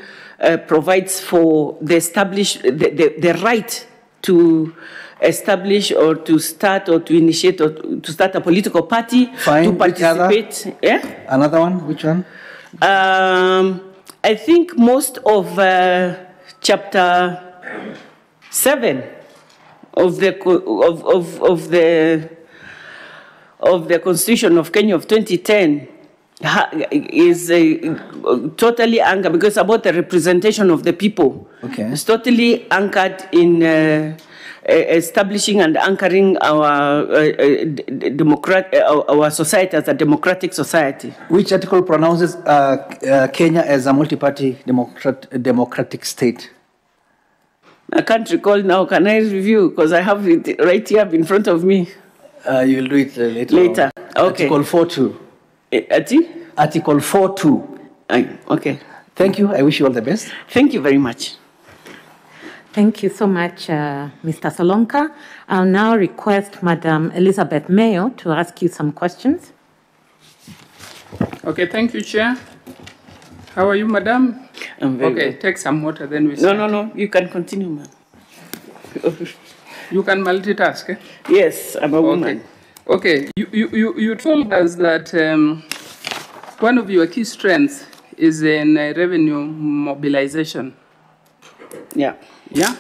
provides for the right to establish or to start or to initiate or to start a political party, to participate. Yeah? Another one, which one? I think most of Chapter 7 of the Constitution of Kenya of 2010 is totally anchored, because about the representation of the people. Okay. It's totally anchored in establishing and anchoring our our society as a democratic society. Which article pronounces Kenya as a multi-party democratic state? I can't recall now. Can I review? Because I have it right here in front of me. You'll do it later. Okay. Article 4.2. Article 4.2. Okay. Thank you. I wish you all the best. Thank you very much. Thank you so much, Mr. Solonka. I'll now request Madam Elizabeth Mayo to ask you some questions. Okay, thank you, Chair. How are you, Madam? I'm very okay, good. Take some water, then we start. No. You can continue, ma'am. You can multitask, eh? Yes, I'm a woman. Okay, you told us that one of your key strengths is in revenue mobilization. Yeah. Yeah?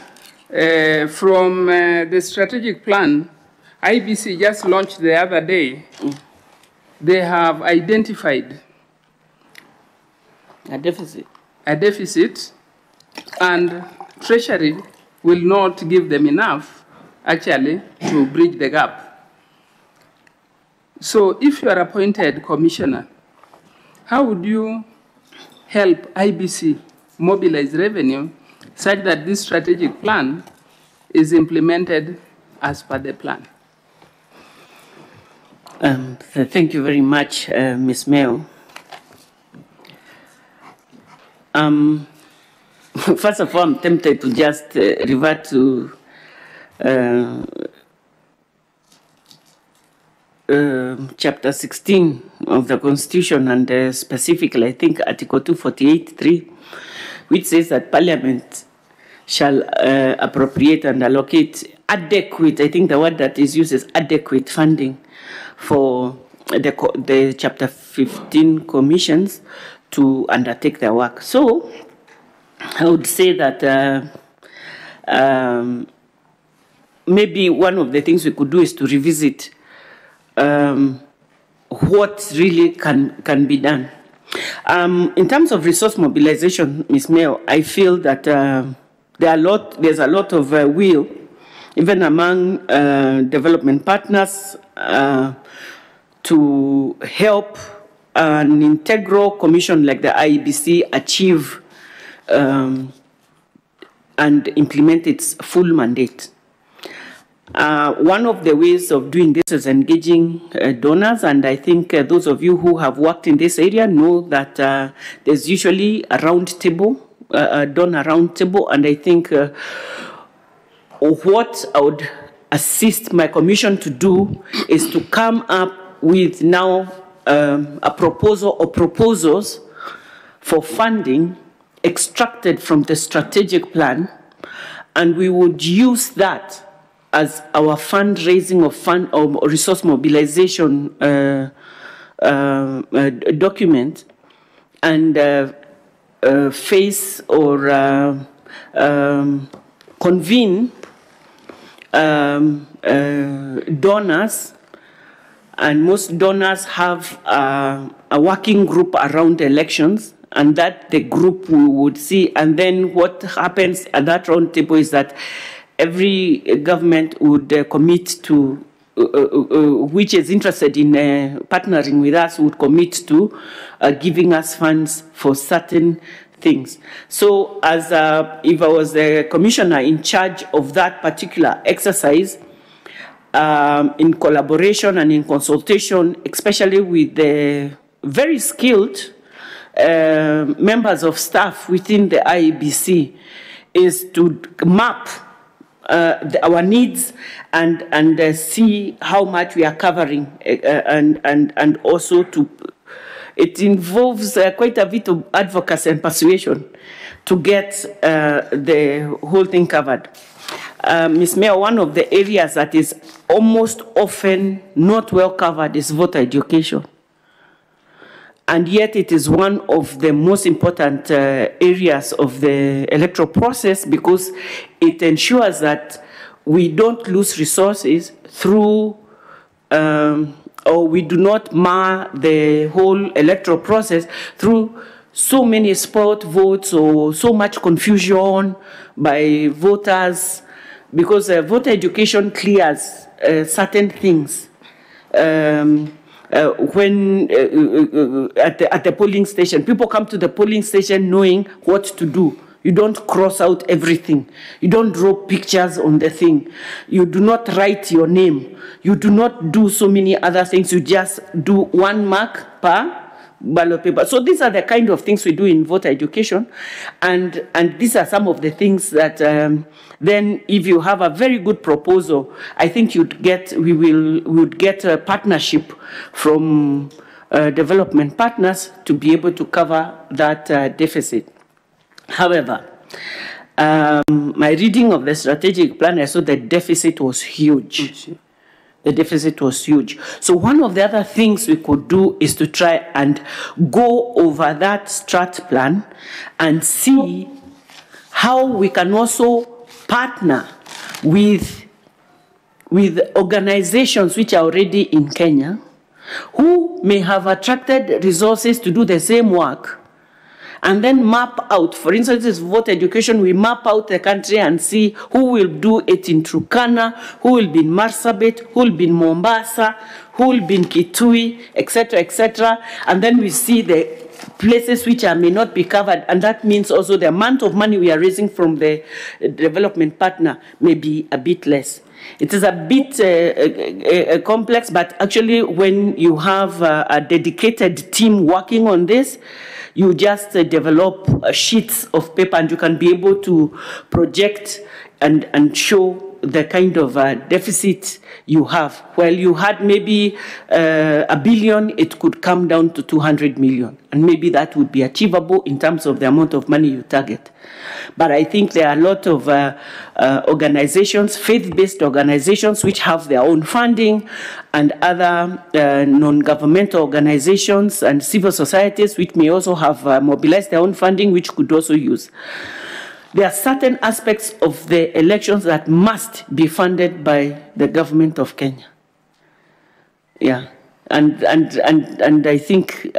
From the strategic plan, IEBC just launched the other day, they have identified a deficit. And Treasury will not give them enough, actually, to bridge the gap. So if you are appointed commissioner, how would you help IEBC mobilize revenue such that this strategic plan is implemented as per the plan? Thank you very much, Ms. Mayo. First of all, I'm tempted to just revert to Chapter 16 of the Constitution, and specifically, I think, Article 248(3), which says that Parliament shall appropriate and allocate adequate, I think the word that is used is adequate funding for the Chapter 15 commissions to undertake their work. So I would say that maybe one of the things we could do is to revisit what really can be done. In terms of resource mobilization, Ms. Mayo, I feel that there's a lot of will, even among development partners, to help an integral commission like the IEBC achieve and implement its full mandate. One of the ways of doing this is engaging donors, and I think those of you who have worked in this area know that there's usually a round table, a donor round table, and I think what I would assist my commission to do is to come up with now a proposal or proposals for funding extracted from the strategic plan, and we would use that as our fundraising or resource mobilization document, and face or convene donors, and most donors have a working group around elections, and that the group we would see. And then what happens at that round table is that every government would commit to, which is interested in partnering with us, would commit to giving us funds for certain things. So as if I was the commissioner in charge of that particular exercise, in collaboration and in consultation, especially with the very skilled members of staff within the IEBC, is to map our needs and see how much we are covering, and also to, it involves quite a bit of advocacy and persuasion to get the whole thing covered. Ms. Mayor, one of the areas that is almost often not well covered is voter education. And yet it is one of the most important areas of the electoral process, because it ensures that we don't lose resources through, or we do not mar the whole electoral process through so many spoiled votes or so much confusion by voters, because voter education clears certain things. When at the polling station, people come to the polling station knowing what to do. You don't cross out everything. You don't draw pictures on the thing. You do not write your name. You do not do so many other things. You just do one mark per ballot paper. So these are the kind of things we do in voter education, and these are some of the things that then, if you have a very good proposal, I think we would get a partnership from development partners to be able to cover that deficit. However, my reading of the strategic plan, I saw the deficit was huge. The deficit was huge. So one of the other things we could do is to try and go over that strat plan and see how we can also partner with organizations which are already in Kenya, who may have attracted resources to do the same work, and then map out, for instance, this voter education, we map out the country and see who will do it in Turkana, who will be in Marsabit, who will be in Mombasa, who will be in Kitui, etc., etc. And then we see the places which may not be covered, and that means also the amount of money we are raising from the development partner may be a bit less. It is a bit complex, but actually when you have a dedicated team working on this, you just develop sheets of paper and you can be able to project and show the kind of deficit you have. Well, you had maybe $1 billion, it could come down to 200 million. And maybe that would be achievable in terms of the amount of money you target. But I think there are a lot of organizations, faith-based organizations, which have their own funding, and other non-governmental organizations and civil societies, which may also have mobilized their own funding, which could also use. There are certain aspects of the elections that must be funded by the government of Kenya. Yeah, and I think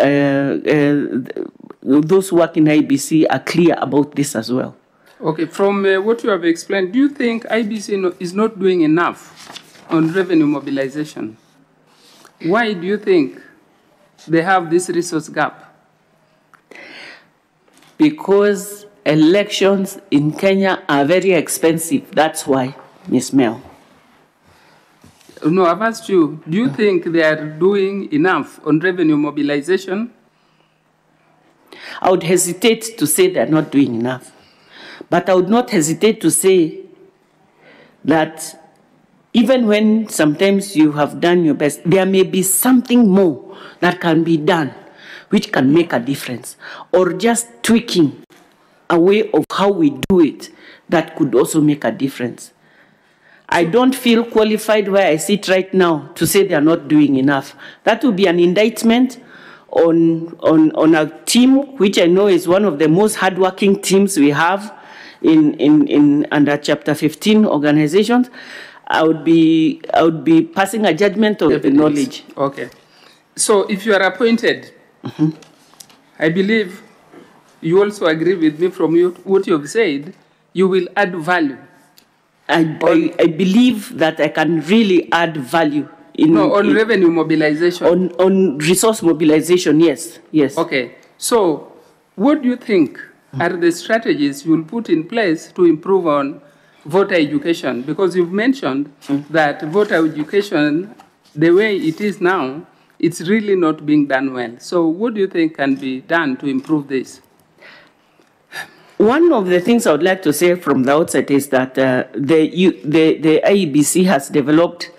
those who work in IEBC are clear about this as well. Okay, from what you have explained, do you think IEBC is not doing enough on revenue mobilization? Why do you think they have this resource gap? Because elections in Kenya are very expensive. That's why, Ms. Mel. No, I've asked you, do you think they are doing enough on revenue mobilization? I would hesitate to say they're not doing enough. But I would not hesitate to say that even when sometimes you have done your best, there may be something more that can be done which can make a difference, or just tweaking a way of how we do it that could also make a difference. I don't feel qualified where I sit right now to say they are not doing enough. That would be an indictment on a team, which I know is one of the most hardworking teams we have in under Chapter 15 organizations. I would be passing a judgment of the knowledge. Okay. So if you are appointed, I believe you also agree with me from what you have said, you will add value. I believe that I can really add value on revenue mobilization. On resource mobilization, yes. Okay. So what do you think are the strategies you will put in place to improve on voter education? Because you've mentioned that voter education, the way it is now, it's really not being done well. So what do you think can be done to improve this? One of the things I would like to say from the outset is that the IEBC has developed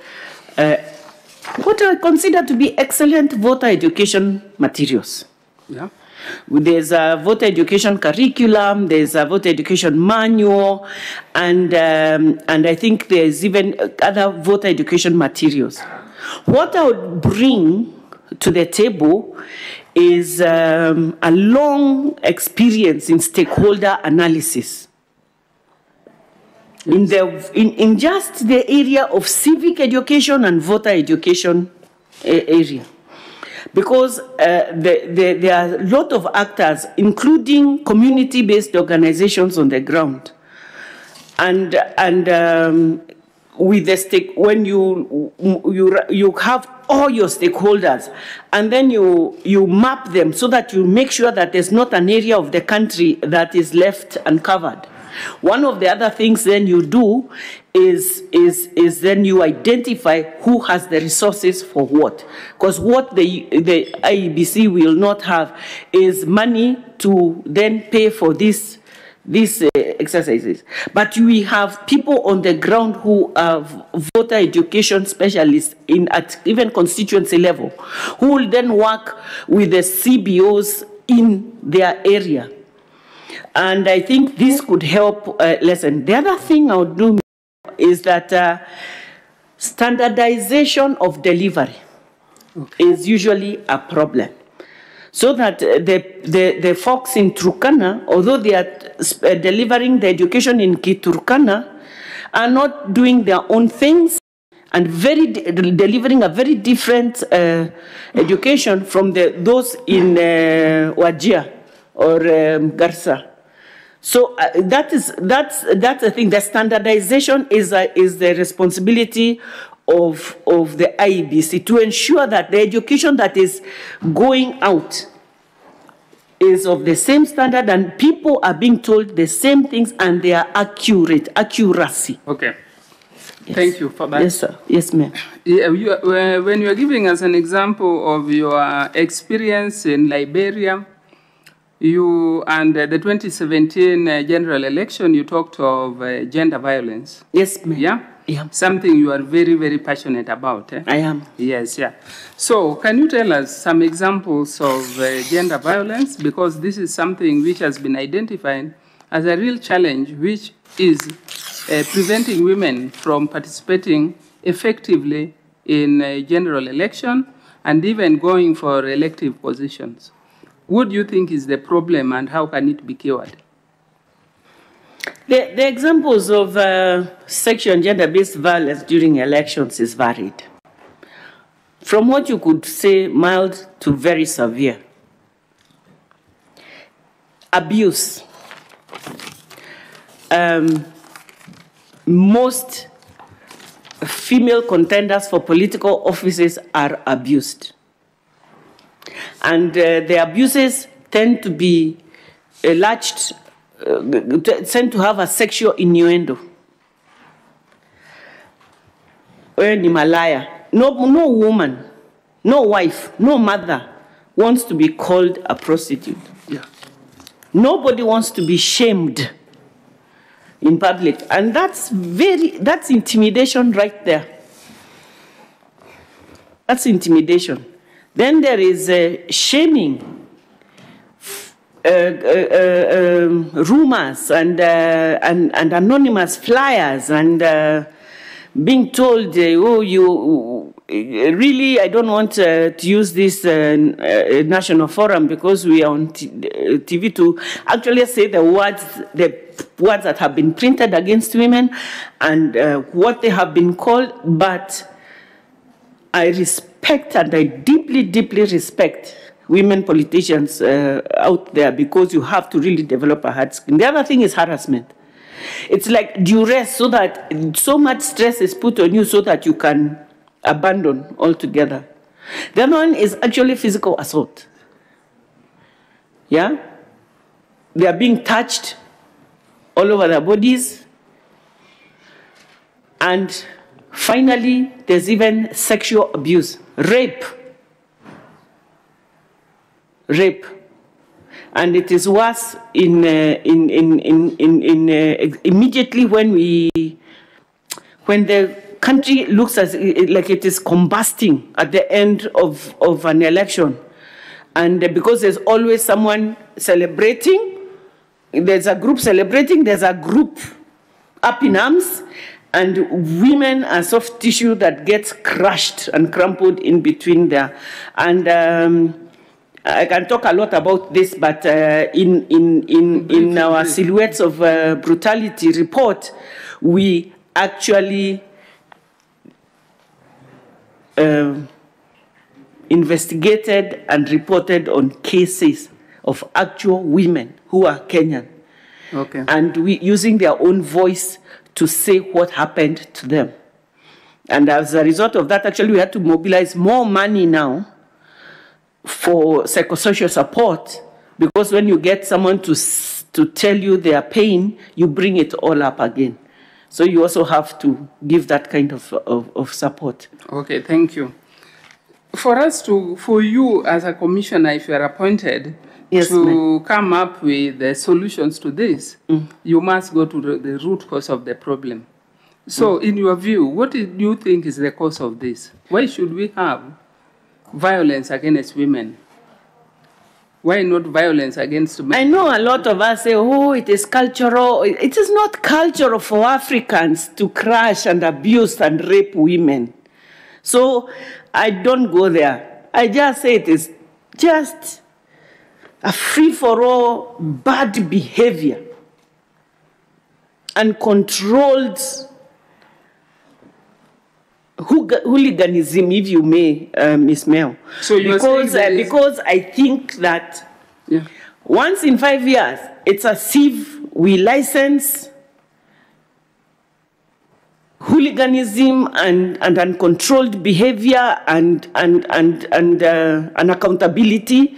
what I consider to be excellent voter education materials. Yeah. There's a voter education curriculum, there's a voter education manual, and I think there's even other voter education materials. What I would bring to the table is a long experience in stakeholder analysis. In just the area of civic education and voter education area. Because there are a lot of actors, including community-based organizations on the ground. And with the when you have all your stakeholders, and then you map them so that you make sure that there's not an area of the country that is left uncovered. One of the other things then you do is then you identify who has the resources for what. Because what the IEBC will not have is money to then pay for these exercises. But we have people on the ground who are voter education specialists at even constituency level, who will then work with the CBOs in their area. And I think this could help lessen. The other thing I would do is that standardization of delivery is usually a problem. So that the folks in Turkana, although they are delivering the education in Turkana, are not doing their own things and delivering a very different education from those in Wajir or Garsa. So that's the thing. The standardization is the responsibility of the IEBC to ensure that the education that is going out is of the same standard and people are being told the same things and they are accuracy. Okay. Yes. Thank you for that. Yes, sir. Yes, ma'am. Yeah, when you are giving us an example of your experience in Liberia, and the 2017 general election, you talked of gender violence. Yes, ma'am. Yeah? Yeah. Something you are very, very passionate about. Eh? I am. Yes, yeah. So can you tell us some examples of gender violence? Because this is something which has been identified as a real challenge, which is preventing women from participating effectively in general election and even going for elective positions. What do you think is the problem and how can it be cured? The examples of sexual and gender-based violence during elections is varied. From what you could say mild to very severe. Abuse. Most female contenders for political offices are abused. And the abuses tend to be tend to have a sexual innuendo. In Himalaya, no woman, no wife, no mother wants to be called a prostitute. Yeah. Nobody wants to be shamed in public. And that's intimidation right there. That's intimidation. Then there is shaming, rumors and anonymous flyers and being told, oh, you really, I don't want to use this national forum because we are on TV to actually say the words that have been printed against women and what they have been called, but I respect and I deeply, deeply respect women politicians out there because you have to really develop a hard skin. The other thing is harassment. It's like duress, so that so much stress is put on you so that you can abandon altogether. The other one is actually physical assault. Yeah? They are being touched all over their bodies. And finally, there's even sexual abuse, rape. Rape. And it is worse immediately when the country looks as like it is combusting at the end of an election. And because there's always someone celebrating, there's a group celebrating, there's a group up in arms, and women are soft tissue that gets crushed and crumpled in between there. And I can talk a lot about this, but in our Silhouettes of Brutality report, we actually investigated and reported on cases of actual women who are Kenyan. Okay. And using their own voice to say what happened to them. And as a result of that, actually, we had to mobilize more money now for psychosocial support, because when you get someone to tell you their pain, you bring it all up again. So you also have to give that kind of support. Okay, thank you. For you as a commissioner, if you are appointed, yes, to come up with the solutions to this, you must go to the root cause of the problem. So in your view, what do you think is the cause of this? Why should we have violence against women? Why not violence against men? I know a lot of us say, oh, it is cultural. It is not cultural for Africans to crush and abuse and rape women. So I don't go there. I just say it is just a free-for-all bad behavior and controlled hooliganism, if you may, Ms. Mel. So because I think that once in 5 years, it's as if we license hooliganism and uncontrolled behavior and accountability.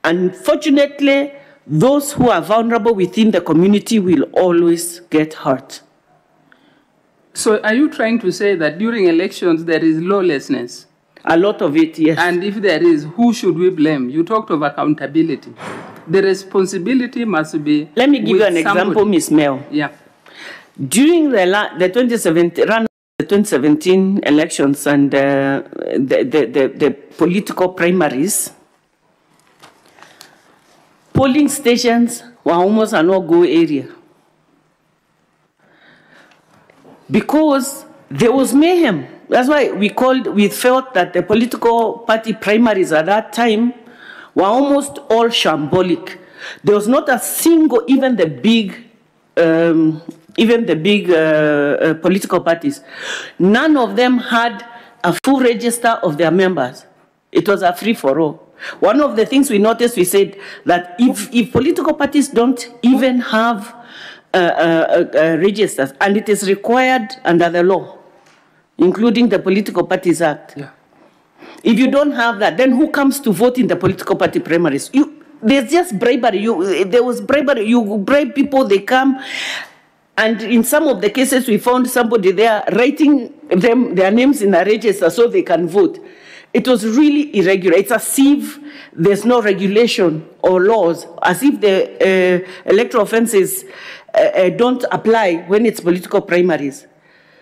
Unfortunately, those who are vulnerable within the community will always get hurt. So are you trying to say that during elections there is lawlessness? A lot of it, yes. And if there is, who should we blame? You talked of accountability. The responsibility must be. Let me give you an example, Ms. Mel. Yeah. During the 2017 elections and the political primaries, polling stations were almost a no-go area, because there was mayhem. That's why we felt that the political party primaries at that time were almost all shambolic. There was not a single, even the big political parties, none of them had a full register of their members. It was a free-for-all. One of the things we noticed, we said that if political parties don't even have registers, and it is required under the law, including the Political Parties Act. Yeah. If you don't have that, then who comes to vote in the political party primaries? There's just bribery. There was bribery. You bribe people, they come. And in some of the cases, we found somebody there writing their names in a register so they can vote. It was really irregular. It's as if there's no regulation or laws, as if the electoral offenses don't apply when it's political primaries.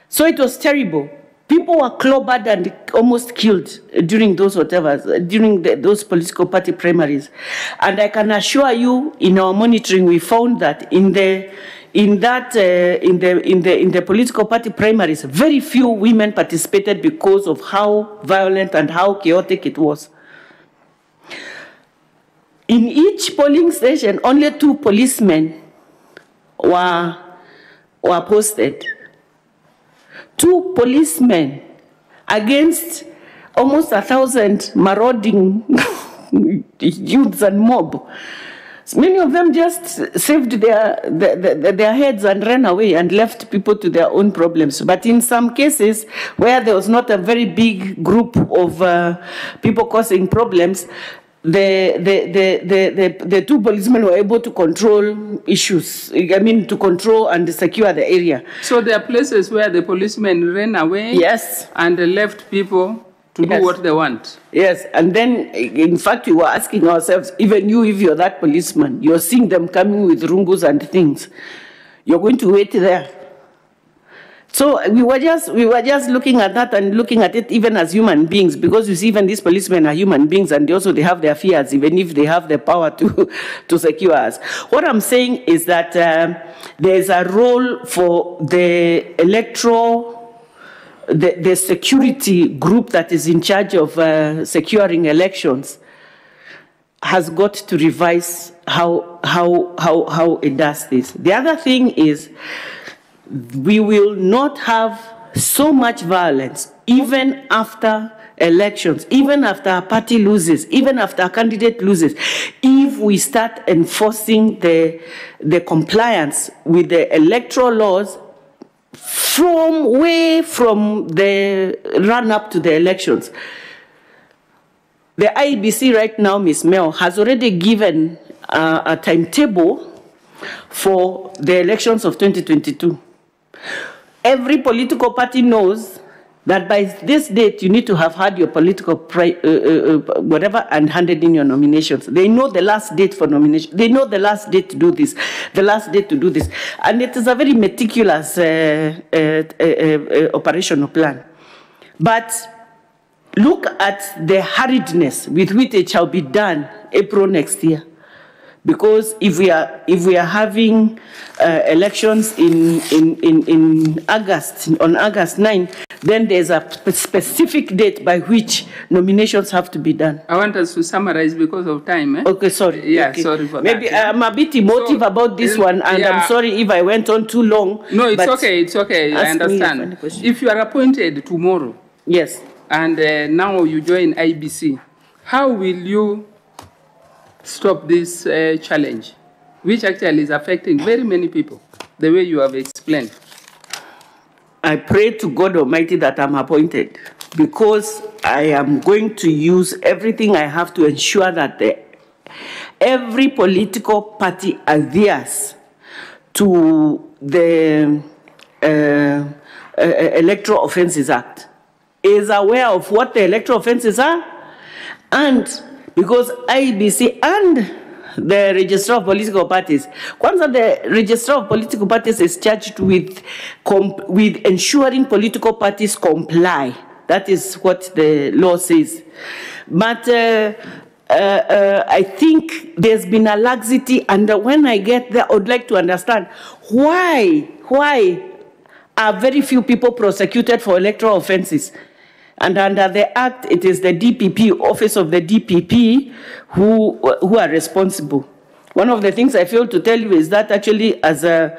So it was terrible. People were clobbered and almost killed during those those political party primaries. And I can assure you, in our monitoring, we found that in the in the political party primaries, very few women participated because of how violent and how chaotic it was. In each polling station, only 2 policemen were posted. 2 policemen against almost 1,000 marauding youths and mob. Many of them just saved their heads and ran away and left people to their own problems. But in some cases where there was not a very big group of people causing problems, the 2 policemen were able to control issues. I mean, to control and secure the area. So there are places where the policemen ran away. Yes. And left people to do what they want. Yes, and then, in fact, we were asking ourselves, even you, if you're that policeman, you're seeing them coming with rungus and things, you're going to wait there. So we were just looking at that and looking at it even as human beings, because you see, even these policemen are human beings, and they have their fears, even if they have the power to secure us. What I'm saying is that there's a role for the the security group that is in charge of securing elections has got to revise how it does this. The other thing is, we will not have so much violence even after elections, even after a party loses, even after a candidate loses, if we start enforcing the compliance with the electoral laws way from the run-up to the elections. The IEBC right now, Ms. Mel, has already given a timetable for the elections of 2022. Every political party knows that by this date you need to have had your political whatever and handed in your nominations. They know the last date for nomination. They know the last date to do this, the last date to do this. And it is a very meticulous operational plan. But look at the hurriedness with which it shall be done April next year. Because if we are having elections in August, on August 9, then there's a specific date by which nominations have to be done. I want us to summarize because of time. Okay, sorry. Yeah, okay. Sorry for Maybe that. I'm a bit emotive about this one, and yeah. I'm sorry if I went on too long. No, it's okay. It's okay. I understand. If you are appointed tomorrow, yes, and now you join IEBC, how will you stop this challenge, which actually is affecting very many people, the way you have explained? I pray to God Almighty that I'm appointed, because I am going to use everything I have to ensure that every political party adheres to the Electoral Offenses Act, is aware of what the electoral offenses are, and because IEBC and the Registrar of Political Parties, Kwanza, the Registrar of Political Parties is charged with ensuring political parties comply. That is what the law says. But I think there's been a laxity, and when I get there, I would like to understand why are very few people prosecuted for electoral offenses. And under the Act, it is the DPP, Office of the DPP, who are responsible. One of the things I failed to tell you is that actually, as a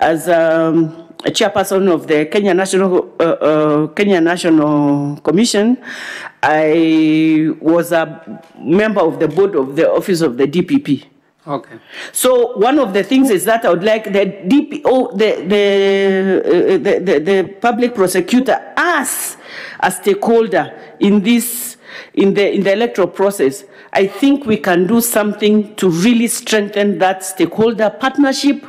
chairperson of the Kenya National Commission, I was a member of the board of the Office of the DPP. Okay. So one of the things is that I would like the the public prosecutor as a stakeholder in this in the electoral process. I think we can do something to really strengthen that stakeholder partnership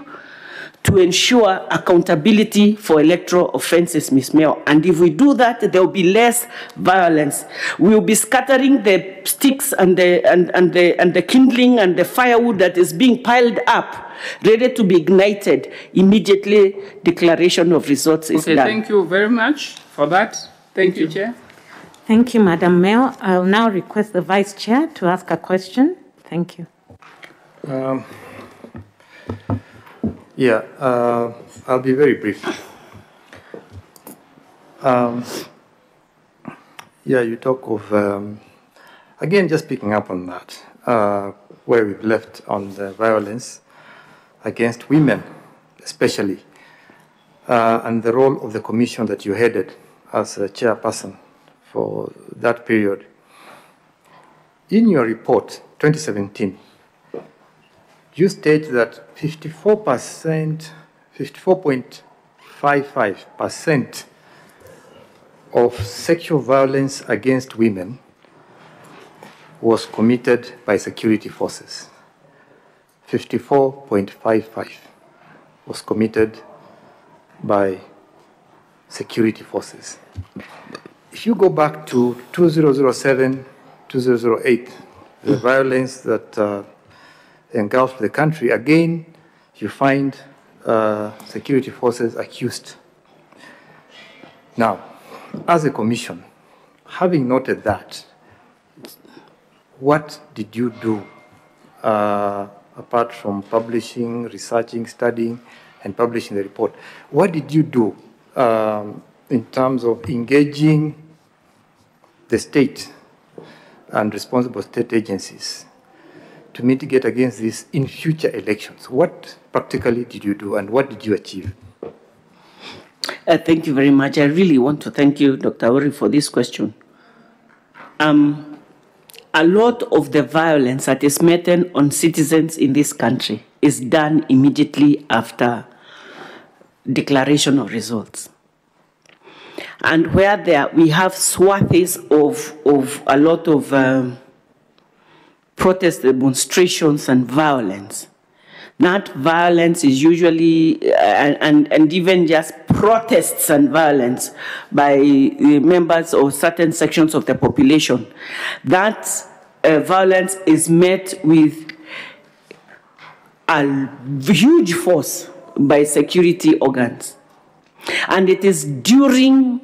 to ensure accountability for electoral offenses, Ms. Mayor. And if we do that, there will be less violence. We will be scattering the sticks and the kindling and the firewood that is being piled up, ready to be ignited. Immediately, declaration of results is done. Thank you very much for that. Thank you, Chair. Thank you, Madam Mayor. I will now request the Vice Chair to ask a question. Thank you. Yeah, I'll be very brief. Yeah, you talk of, again, just picking up on that, where we've left on the violence against women, especially, and the role of the commission that you headed as a chairperson for that period. In your report, 2017, you state that 54.55% of sexual violence against women was committed by security forces. 54.55 was committed by security forces. If you go back to 2007, 2008, the violence that engulfed the country, again, you find security forces accused. Now, as a commission, having noted that, what did you do apart from publishing, researching, studying, and publishing the report? What did you do in terms of engaging the state and responsible state agencies to mitigate against this in future elections? What practically did you do, and what did you achieve? Thank you very much. I really want to thank you, Dr. Ori, for this question. A lot of the violence that is meted on citizens in this country is done immediately after declaration of results. And where we have swathes of a lot of protest demonstrations and violence. That violence is usually, and even just protests and violence by members of certain sections of the population. That violence is met with a huge force by security organs. And it is during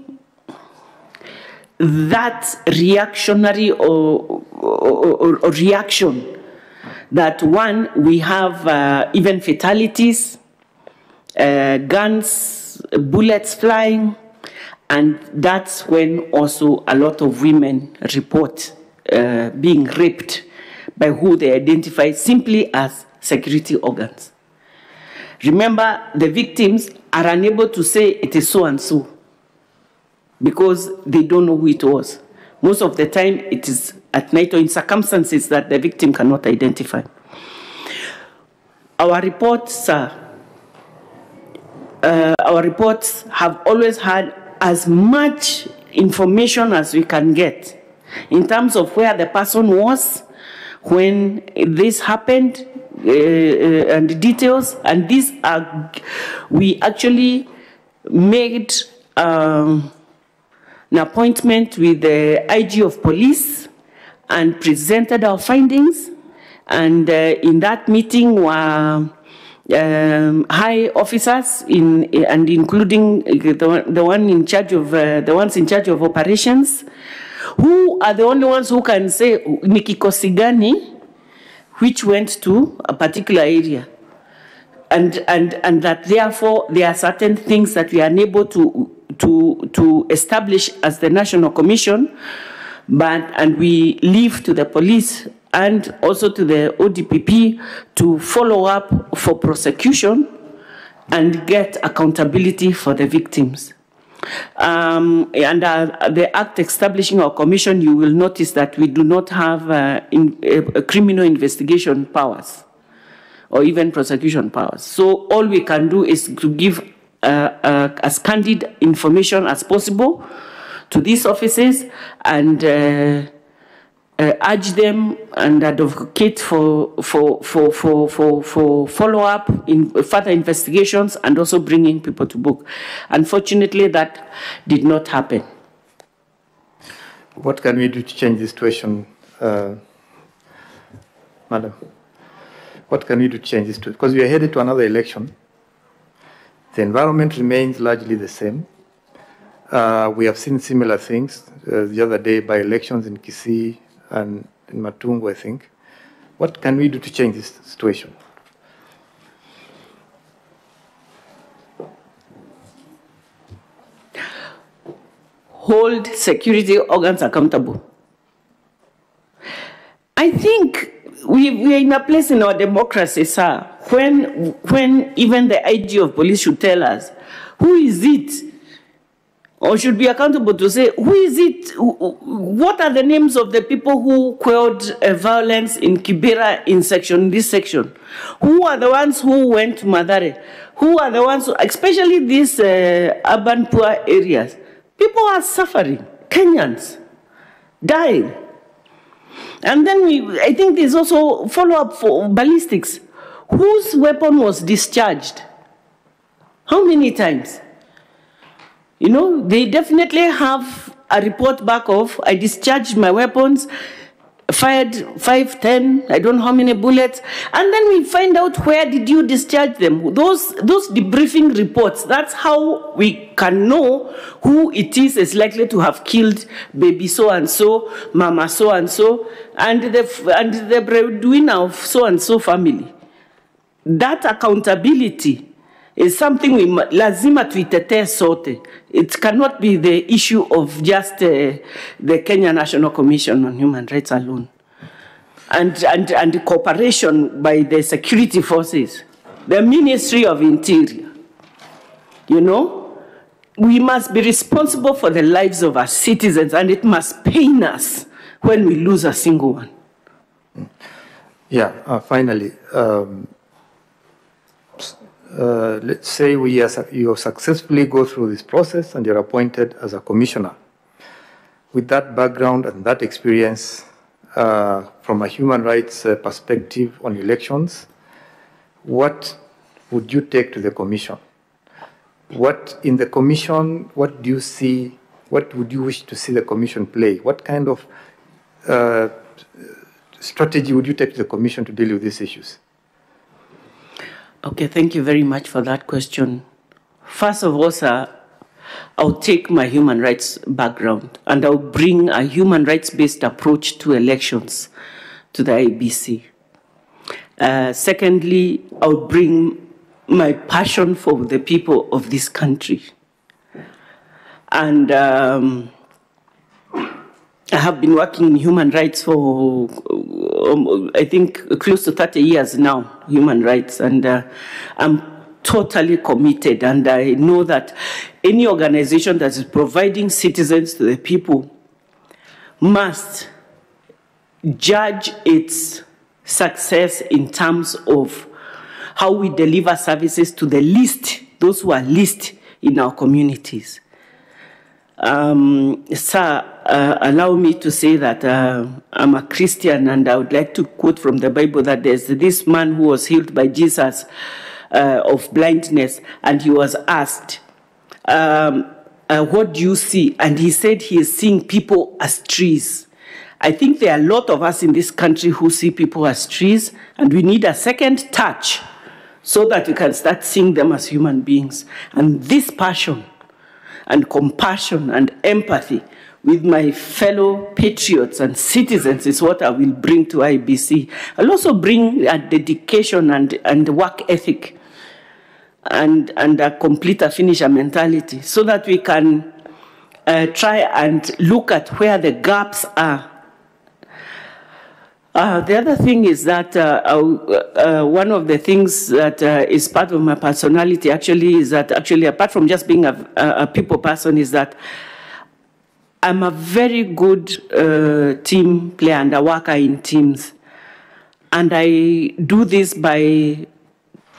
that reactionary or reaction that, one, we have even fatalities, guns, bullets flying, and that's when also a lot of women report being raped by who they identify simply as security organs. Remember, the victims are unable to say it is so and so because they don't know who it was. Most of the time, it is at night or in circumstances that the victim cannot identify. Our reports have always had as much information as we can get in terms of where the person was when this happened and the details. And these are, we actually made an appointment with the IG of police and presented our findings. And in that meeting were high officers, and including the ones in charge of operations, who are the only ones who can say ni kikosi gani which went to a particular area, and that therefore there are certain things that we are unable to establish as the National Commission, and we leave to the police and also to the ODPP to follow up for prosecution and get accountability for the victims. The act establishing our commission, you will notice that we do not have criminal investigation powers or even prosecution powers. So all we can do is to give as candid information as possible to these offices and urge them and advocate for follow-up in further investigations and also bringing people to book. Unfortunately, that did not happen. What can we do to change this situation, Madam? What can we do to change this? Because we are headed to another election. The environment remains largely the same. We have seen similar things the other day by elections in Kisii and in Matungu, I think. What can we do to change this situation? hold security organs accountable. I think we are in a place in our democracy, sir, when even the IG of police should tell us, who is it? Or should be accountable to say, who is it? What are the names of the people who quelled violence in Kibera in this section? Who are the ones who went to Madare? Who are the ones, especially these urban poor areas? People are suffering, Kenyans, dying. And then I think there's also follow-up for ballistics. Whose weapon was discharged? How many times? You know, they definitely have a report back of, I discharged my weapons, fired 5, 10, I don't know how many bullets, and then we find out where did you discharge them. Those debriefing reports, that's how we can know who it is likely to have killed baby so-and-so, mama so-and-so, and the breadwinner of so-and-so family. That accountability is something we lazima tuitetee sote. It cannot be the issue of just the Kenya National Commission on Human Rights alone. And cooperation by the security forces, the Ministry of Interior. You know, we must be responsible for the lives of our citizens, and it must pain us when we lose a single one. Yeah, finally, let's say you successfully go through this process and you're appointed as a commissioner. With that background and that experience, from a human rights perspective on elections, what would you take to the commission? What in the commission, what do you see, what would you wish to see the commission play? What kind of strategy would you take to the commission to deal with these issues? Okay, thank you very much for that question. First of all, sir, I'll take my human rights background and I'll bring a human rights-based approach to elections to the IEBC. Secondly, I'll bring my passion for the people of this country. And I have been working in human rights for, I think, close to 30 years now, human rights, and I'm totally committed, and I know that any organization that is providing citizens to the people must judge its success in terms of how we deliver services to the least, those who are least in our communities. Sir, allow me to say that I'm a Christian, and I would like to quote from the Bible that there's this man who was healed by Jesus of blindness, and he was asked, what do you see? And he said he is seeing people as trees. I think there are a lot of us in this country who see people as trees, and we need a second touch so that we can start seeing them as human beings. And this passion and compassion and empathy with my fellow patriots and citizens is what I will bring to IEBC. I'll also bring a dedication and work ethic and a complete a finisher mentality so that we can try and look at where the gaps are. The other thing is that one of the things that is part of my personality actually is that apart from just being a people person, is that I'm a very good team player and a worker in teams. And I do this by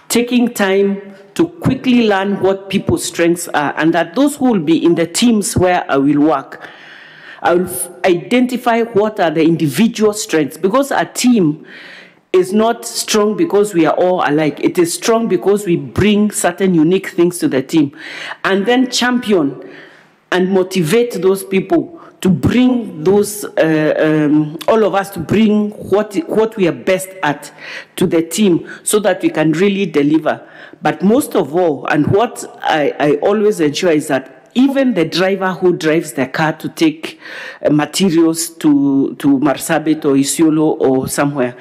taking time to quickly learn what people's strengths are, and that those who will be in the teams where I will work, I will identify what are the individual strengths, because a team is not strong because we are all alike. It is strong because we bring certain unique things to the team, and then champion and motivate those people to bring those, all of us to bring what we are best at to the team so that we can really deliver. But most of all, and what I always ensure is that even the driver who drives the car to take materials to Marsabit or Isiolo or somewhere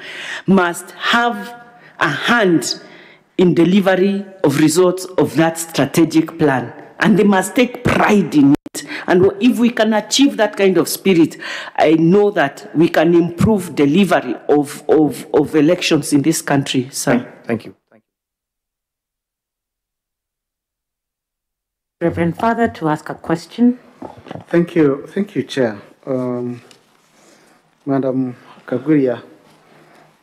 must have a hand in delivery of results of that strategic plan. And they must take pride in it. And if we can achieve that kind of spirit, I know that we can improve delivery of elections in this country, sir. Thank you. Reverend Father, to ask a question. Thank you, Chair. Madam Kagwiria,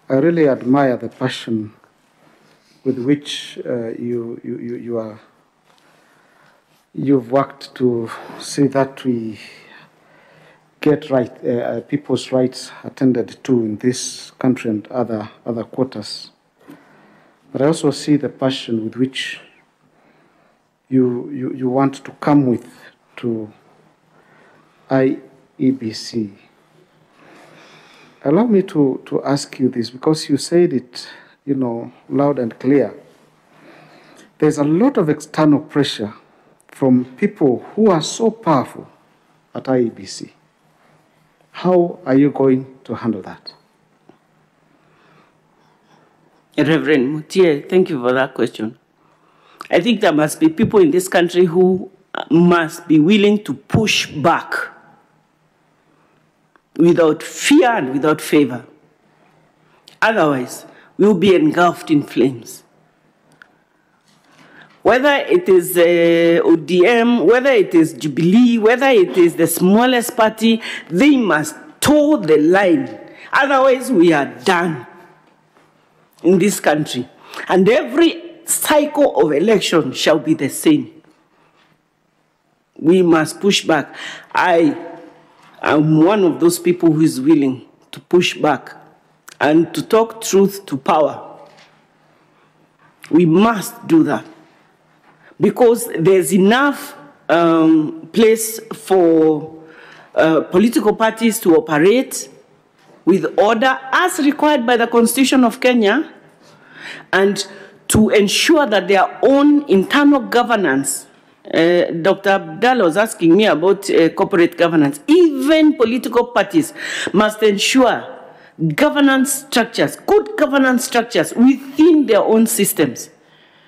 I really admire the passion with which you've worked to see that we get people's rights attended to in this country and other quarters. But I also see the passion with which you want to come with to IEBC. Allow me to ask you this, because you said it, loud and clear. There's a lot of external pressure from people who are so powerful at IEBC. How are you going to handle that? Reverend Mutie, thank you for that question. I think there must be people in this country who must be willing to push back without fear and without favor. Otherwise, we'll be engulfed in flames. Whether it is ODM, whether it is Jubilee, whether it is the smallest party, they must toe the line. Otherwise, we are done in this country. And every cycle of election shall be the same. We must push back. I am one of those people who is willing to push back and to talk truth to power. We must do that, because there's enough place for political parties to operate with order as required by the Constitution of Kenya, and to ensure that their own internal governance. Dr. Abdallah was asking me about corporate governance. Even political parties must ensure governance structures, good governance structures within their own systems,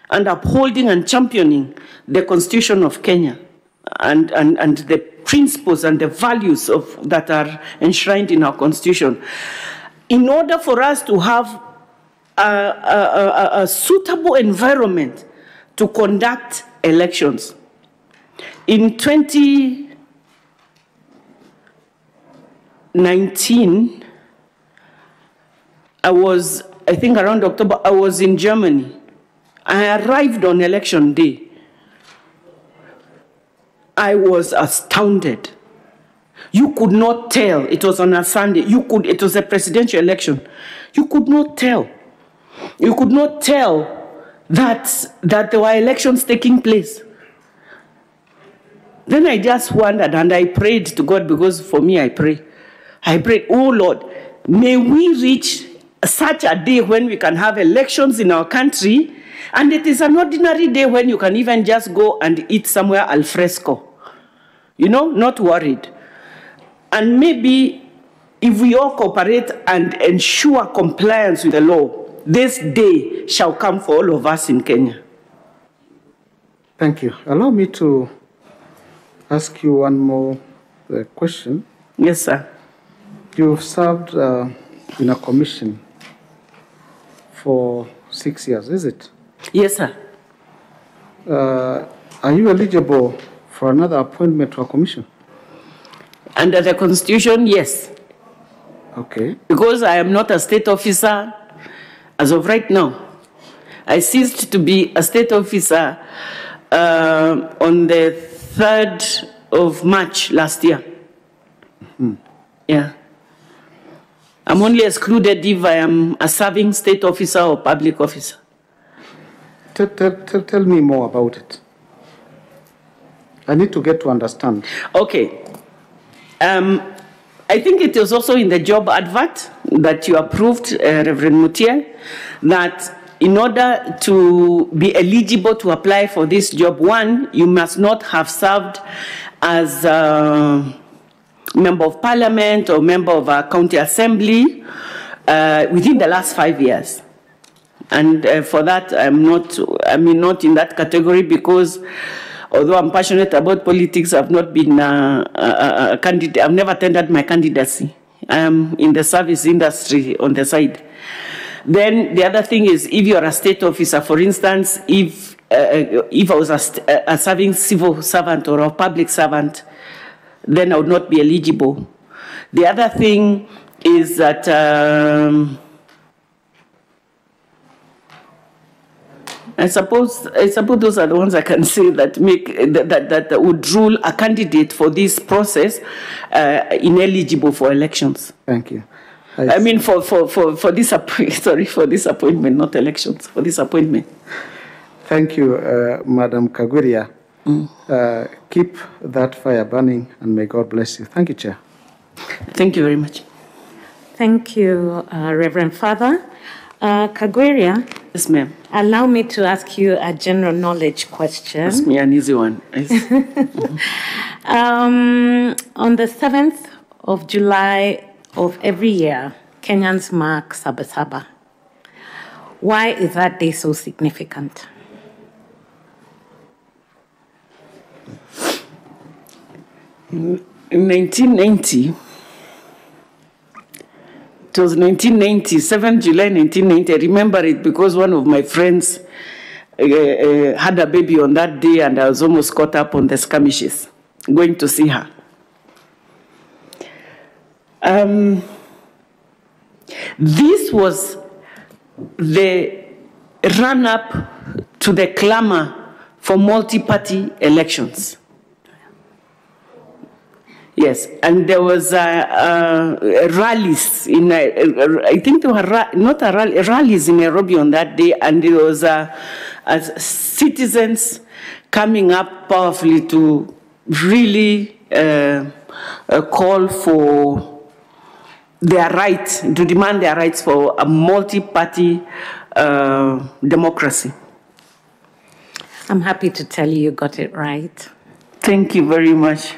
and upholding and championing the Constitution of Kenya and the principles and the values that are enshrined in our Constitution. In order for us to have a suitable environment to conduct elections. In 2019, I think around October, I was in Germany. I arrived on election day. I was astounded. You could not tell. It was on a Sunday. It was a presidential election. You could not tell. You could not tell that there were elections taking place. Then I just wondered, and I prayed to God, because for me, I pray. I prayed, oh Lord, may we reach such a day when we can have elections in our country, and it is an ordinary day when you can even just go and eat somewhere al fresco. Not worried. And maybe if we all cooperate and ensure compliance with the law, this day shall come for all of us in Kenya. Thank you. Allow me to ask you one more question. Yes, sir. You've served in a commission for 6 years, is it? Yes, sir. Are you eligible for another appointment to a commission? Under the Constitution, yes. Okay. Because I am not a state officer as of right now. I ceased to be a state officer on the 3rd of March last year. Mm-hmm. Yeah. I'm only excluded if I am a serving state officer or public officer. Tell me more about it. I need to get to understand. Okay. I think it was also in the job advert that you approved, Reverend Mutie, that in order to be eligible to apply for this job, one, you must not have served as a member of parliament or member of a county assembly within the last 5 years. And for that, I'm not in that category, because although I'm passionate about politics, I've not been a candidate. I've never tendered my candidacy. I am in the service industry on the side. Then the other thing is, if you're a state officer, for instance, if I was a serving civil servant or a public servant, then I would not be eligible. The other thing is that I suppose those are the ones I can say that that would rule a candidate for this process ineligible for elections. Thank you. I mean for this appointment, not elections, for this appointment. Thank you, Madam Kagwiria. Keep that fire burning, and may God bless you. Thank you, Chair. Thank you very much. Thank you, Reverend Father. Kagwiria. Yes, ma'am. Allow me to ask you a general knowledge question. Ask me an easy one. On the 7th of July of every year, Kenyans mark Sabasaba. Why is that day so significant? In 1990, it was 1990, 7th July 1990. I remember it because one of my friends had a baby on that day, and I was almost caught up on the skirmishes, going to see her. This was the run-up to the clamor for multi-party elections. Yes, and there was rallies in, I think there were rallies in Nairobi on that day, and there was citizens coming up powerfully to really call for their rights, to demand their rights for a multi-party democracy. I'm happy to tell you got it right. Thank you very much.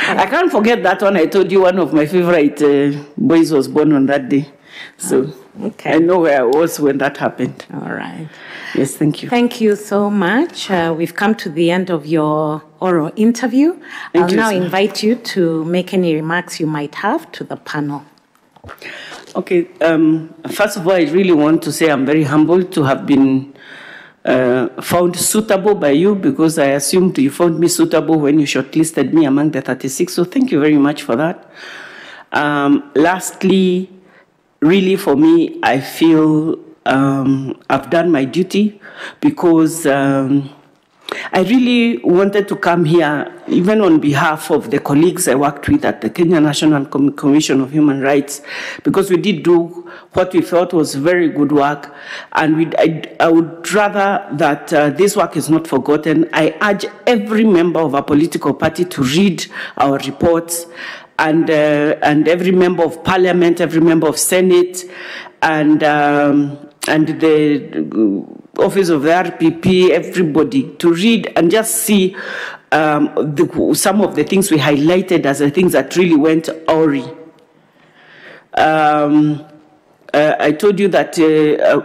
I can't forget that one. I told you one of my favorite boys was born on that day. So okay. I know where I was when that happened. All right. Yes, thank you. Thank you so much. We've come to the end of your oral interview. I'll now invite you to make any remarks you might have to the panel. Okay. First of all, I really want to say I'm very humbled to have been found suitable by you, because I assumed you found me suitable when you shortlisted me among the 36. So thank you very much for that. Lastly, really for me, I feel I've done my duty, because I really wanted to come here, even on behalf of the colleagues I worked with at the Kenya National Commission of Human Rights, because we did do what we thought was very good work, and I would rather that this work is not forgotten. I urge every member of a political party to read our reports, and every member of parliament, every member of Senate, and the office of the RPP, everybody, to read and just see some of the things we highlighted as the things that really went awry. I told you that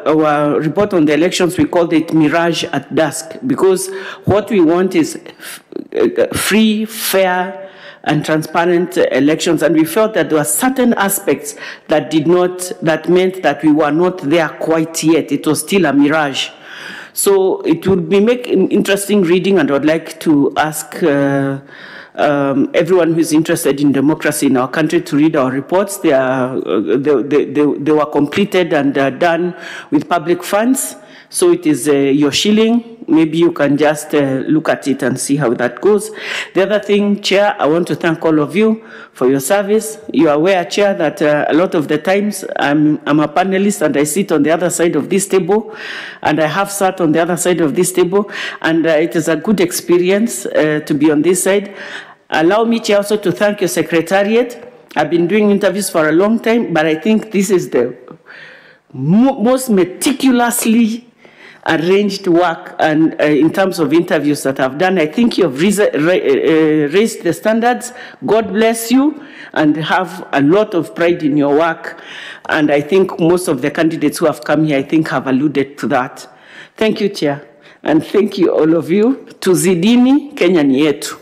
our report on the elections, we called it Mirage at Dusk, because what we want is free, fair, and transparent elections, and we felt that there were certain aspects that meant that we were not there quite yet. It was still a mirage. So it would be interesting reading, and I would like to ask everyone who is interested in democracy in our country to read our reports. They were completed and done with public funds. So it is your shilling. Maybe you can just look at it and see how that goes. The other thing, Chair, I want to thank all of you for your service. You are aware, Chair, that a lot of the times I'm a panelist and I sit on the other side of this table, and I have sat on the other side of this table, and it is a good experience to be on this side. Allow me, Chair, also to thank your secretariat. I've been doing interviews for a long time, but I think this is the most meticulously arranged work and in terms of interviews that I've done. I think you have raised the standards. God bless you, and have a lot of pride in your work. And I think most of the candidates who have come here, I think, have alluded to that. Thank you, Chair. And thank you, all of you. Tuzidini, Kenya ni yetu.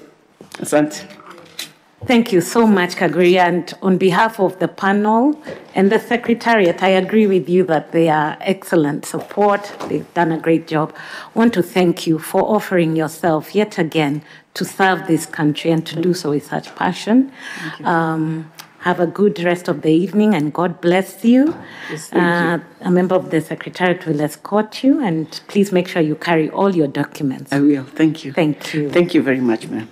Asante. Thank you so much, Kagwiria. And on behalf of the panel and the Secretariat, I agree with you that they are excellent support. They've done a great job. I want to thank you for offering yourself yet again to serve this country and to do so with such passion. Have a good rest of the evening and God bless you. Yes, thank you. A member of the Secretariat will escort you, and please make sure you carry all your documents. I will. Thank you. Thank you. Thank you very much, ma'am.